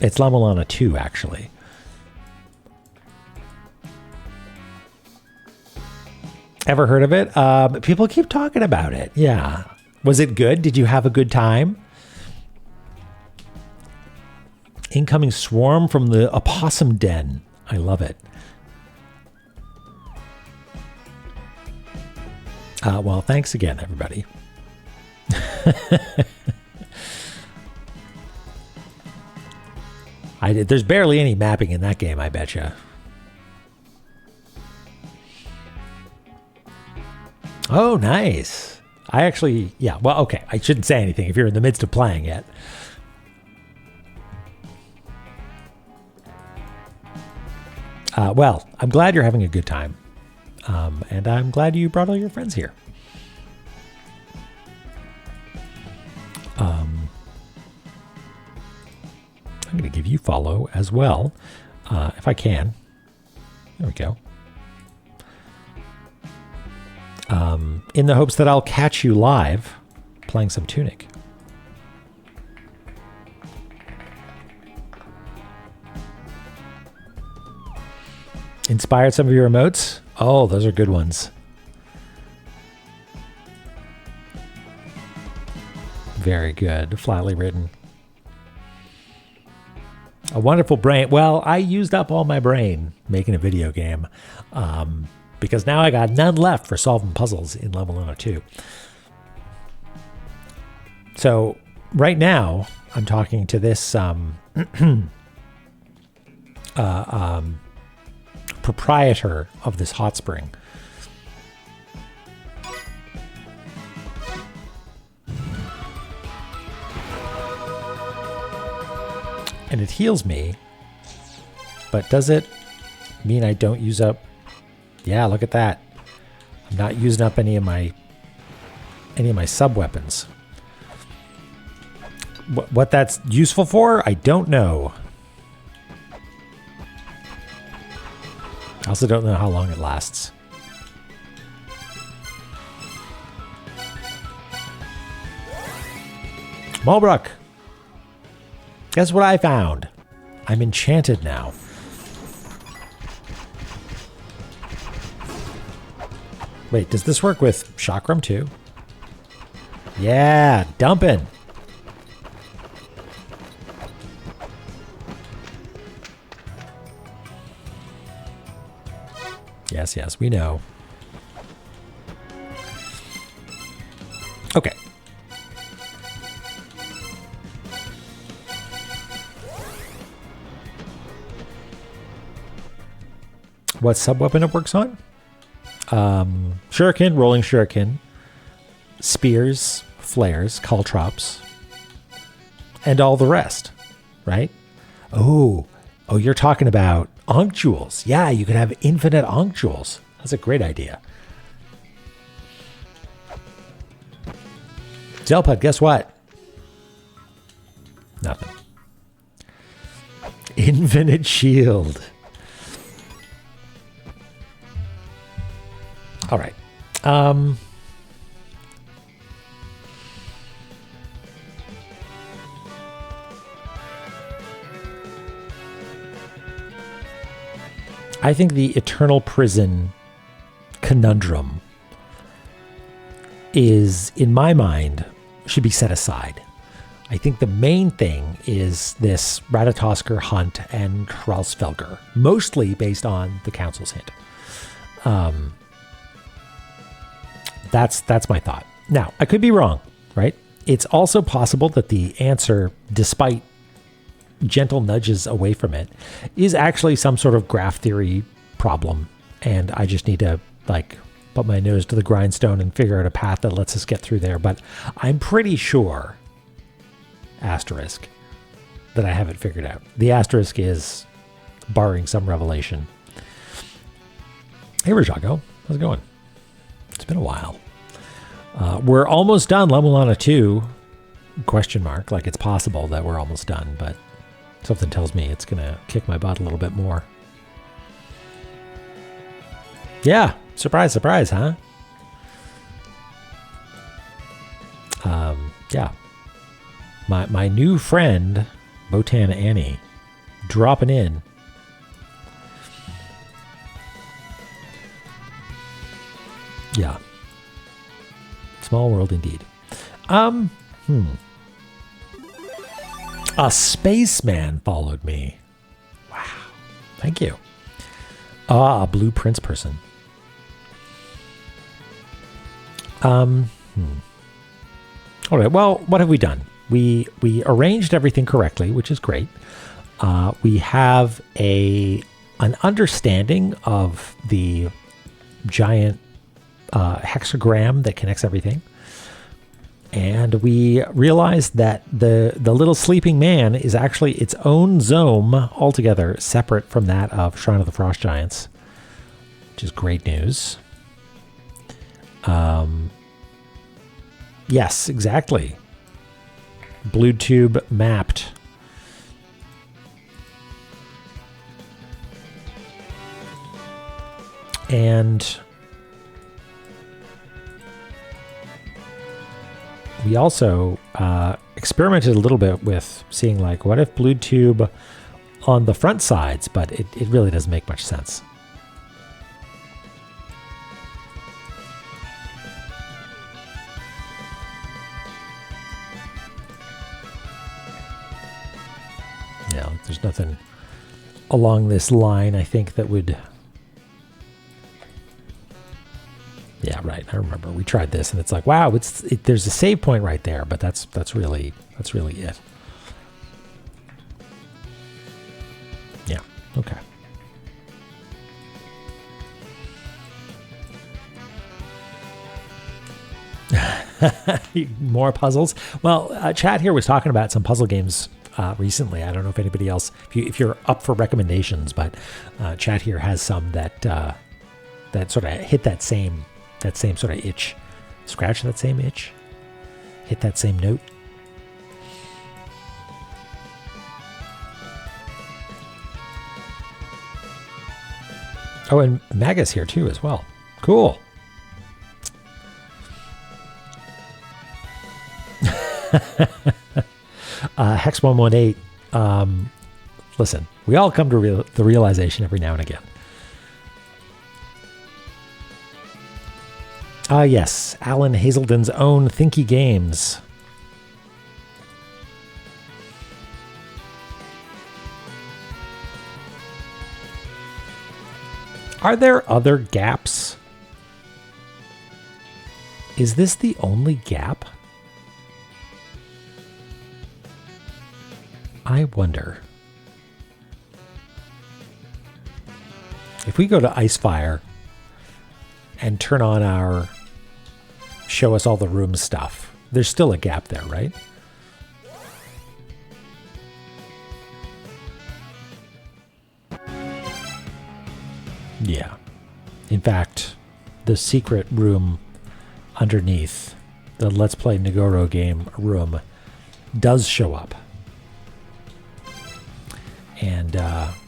A: It's La-Mulana 2 actually. Ever heard of it? People keep talking about it. Yeah. Was it good? Did you have a good time? Incoming swarm from the opossum den. I love it. Well, thanks again, everybody. There's barely any mapping in that game, I betcha. Oh, nice. I actually, yeah, well, okay. I shouldn't say anything if you're in the midst of playing it. Well, I'm glad you're having a good time. And I'm glad you brought all your friends here. I'm going to give you follow as well, if I can. There we go. In the hopes that I'll catch you live playing some Tunic. Inspired some of your emotes? Oh, those are good ones. Very good. Flatly written. A wonderful brain. Well, I used up all my brain making a video game. Because now I got none left for solving puzzles in La-Mulana 2. So right now I'm talking to this proprietor of this hot spring. And it heals me, but does it mean I don't use up? Yeah, look at that. I'm not using up any of my sub weapons. What that's useful for, I don't know. I also don't know how long it lasts. Mulbrook, guess what I found? I'm enchanted now. Wait, does this work with Chakram too? Yeah, dumping. Yes, yes, we know. Okay. What sub-weapon it works on? Shuriken, rolling shuriken, spears, flares, caltrops, and all the rest, right? Oh, you're talking about Ankh Jewels. Yeah, you could have infinite Ankh Jewels. That's a great idea. Zelpud, guess what? Nothing. Infinite shield. All right. I think the Eternal Prison conundrum is, in my mind, should be set aside. I think the main thing is this Ratatoskr hunt and Hralsfelger, mostly based on the Council's hint. That's my thought. Now, I could be wrong, right? It's also possible that the answer, despite gentle nudges away from it, is actually some sort of graph theory problem, and I just need to put my nose to the grindstone and figure out a path that lets us get through there. But I'm pretty sure, asterisk, that I have it figured out. The asterisk is barring some revelation. Hey Rajago, how's it going? It's been a while. We're almost done La-Mulana 2, question mark. Like, it's possible that we're almost done, but something tells me it's going to kick my butt a little bit more. Yeah, surprise, surprise, huh? Yeah. My new friend, Botan Annie, dropping in. Yeah. Small world indeed. A spaceman followed me. Wow. Thank you. A blue prince person. All right. Well, what have we done? We arranged everything correctly, which is great. We have an understanding of the giant hexagram that connects everything. And we realized that the little sleeping man is actually its own zone altogether, separate from that of Shrine of the Frost Giants, which is great news. Yes, exactly. Blue tube mapped. And we also experimented a little bit with seeing, like, what if blue tube on the front sides, but it really doesn't make much sense. Yeah, there's nothing along this line, I think, that would... Yeah, right. I remember we tried this, and it's like, wow, there's a save point right there, but that's really it. Yeah. Okay. More puzzles. Well, chat here was talking about some puzzle games recently. I don't know if anybody else, if you're up for recommendations, but chat here has some that sort of hit that same sort of itch, scratch that same itch, hit that same note. Oh, and Maga's here too as well. Cool. Hex 118. Listen, we all come to the realization every now and again. Yes, Alan Hazelden's own Thinky Games. Are there other gaps? Is this the only gap? I wonder. If we go to Icefire and turn on our show us all the room stuff, there's still a gap there, right? Yeah. In fact, the secret room underneath the Let's Play Nagoro game room does show up. And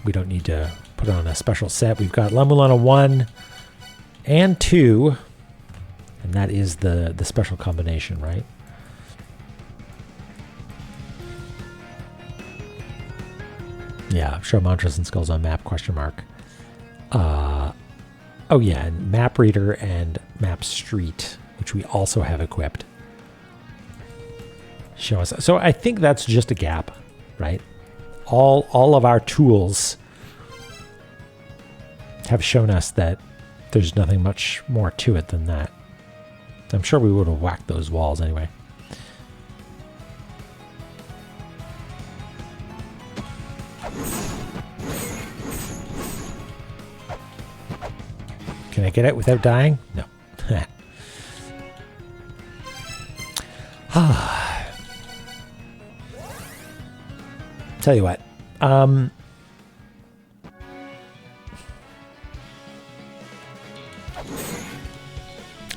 A: we don't need to put on a special set. We've got La-Mulana 1 and 2. And that is the special combination, right? Yeah, show mantras and skulls on map, question mark. Oh yeah, and map reader and map street, which we also have equipped. Show us. So I think that's just a gap, right? All of our tools have shown us that there's nothing much more to it than that. I'm sure we would have whacked those walls anyway. Can I get it without dying? No. Tell you what. I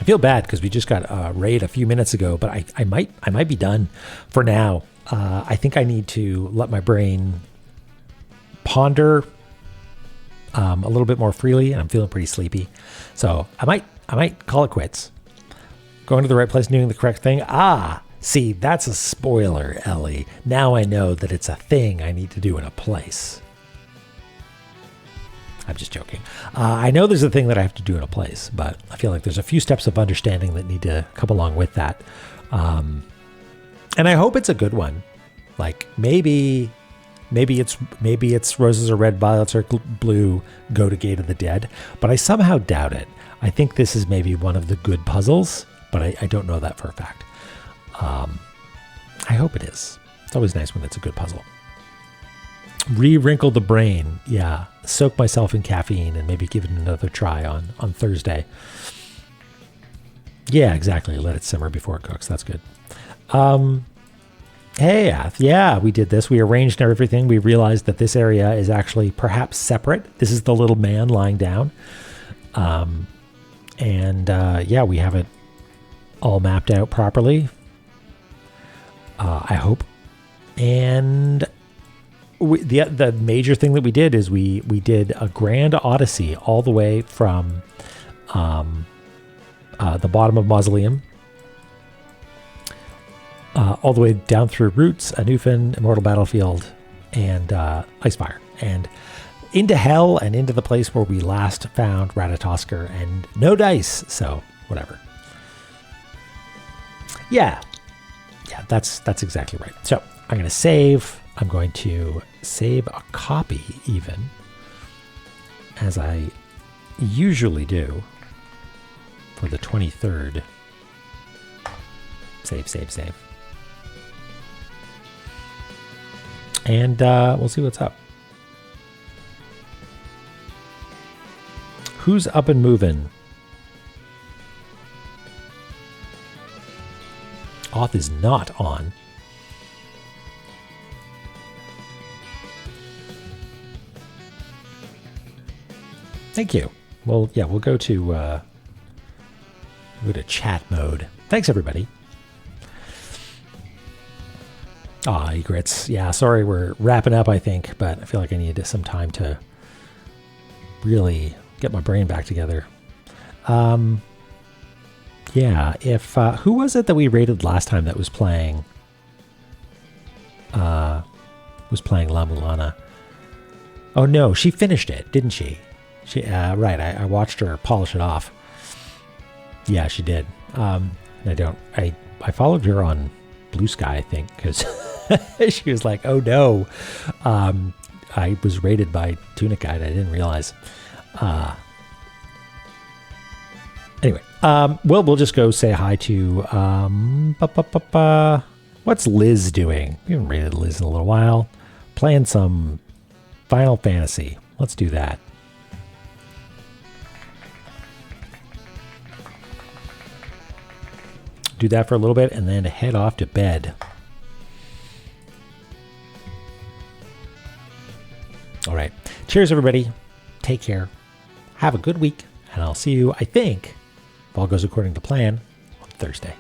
A: feel bad because we just got a raid a few minutes ago, but I might be done for now. I think I need to let my brain ponder a little bit more freely, and I'm feeling pretty sleepy. So I might call it quits. Going to the right place, doing the correct thing. See, that's a spoiler, Ellie. Now I know that it's a thing I need to do in a place. I'm just joking. I know there's a thing that I have to do in a place, but I feel like there's a few steps of understanding that need to come along with that. And I hope it's a good one. Like maybe it's roses are red, violets are blue, go to Gate of the Dead. But I somehow doubt it. I think this is maybe one of the good puzzles, but I don't know that for a fact. I hope it is. It's always nice when it's a good puzzle. Re-wrinkle the brain. Yeah. Soak myself in caffeine and maybe give it another try on Thursday. Yeah, exactly. Let it simmer before it cooks. That's good. Hey, Ath. Yeah, we did this. We arranged everything. We realized that this area is actually perhaps separate. This is the little man lying down. Yeah, we have it all mapped out properly. I hope. And the major thing that we did is we did a grand odyssey all the way from the bottom of Mausoleum all the way down through Roots, Anufin, Immortal Battlefield, and Icefire, and into Hell, and into the place where we last found Ratatoskr, and no dice, so whatever. Yeah, that's exactly right. So I'm going to save. I'm going to save a copy, even, as I usually do, for the 23rd. Save. And we'll see what's up. Who's up and moving? Auth is not on. Thank you. Well, yeah, we'll go to chat mode. Thanks, everybody. Egrets. Yeah, sorry, we're wrapping up, I think, but I feel like I need some time to really get my brain back together. Yeah, if who was it that we rated last time that was playing La-Mulana? Oh no, she finished it, didn't she? She right, I watched her polish it off. Yeah, she did. I followed her on Blue Sky, I think, because she was like, oh no, I was rated by Tunic Guide. I didn't realize. Well, we'll just go say hi to what's Liz doing? We haven't rated Liz in a little while. Playing some Final Fantasy. Let's do that. Do that for a little bit and then head off to bed. All right. Cheers, everybody. Take care. Have a good week. And I'll see you, I think, if all goes according to plan, on Thursday.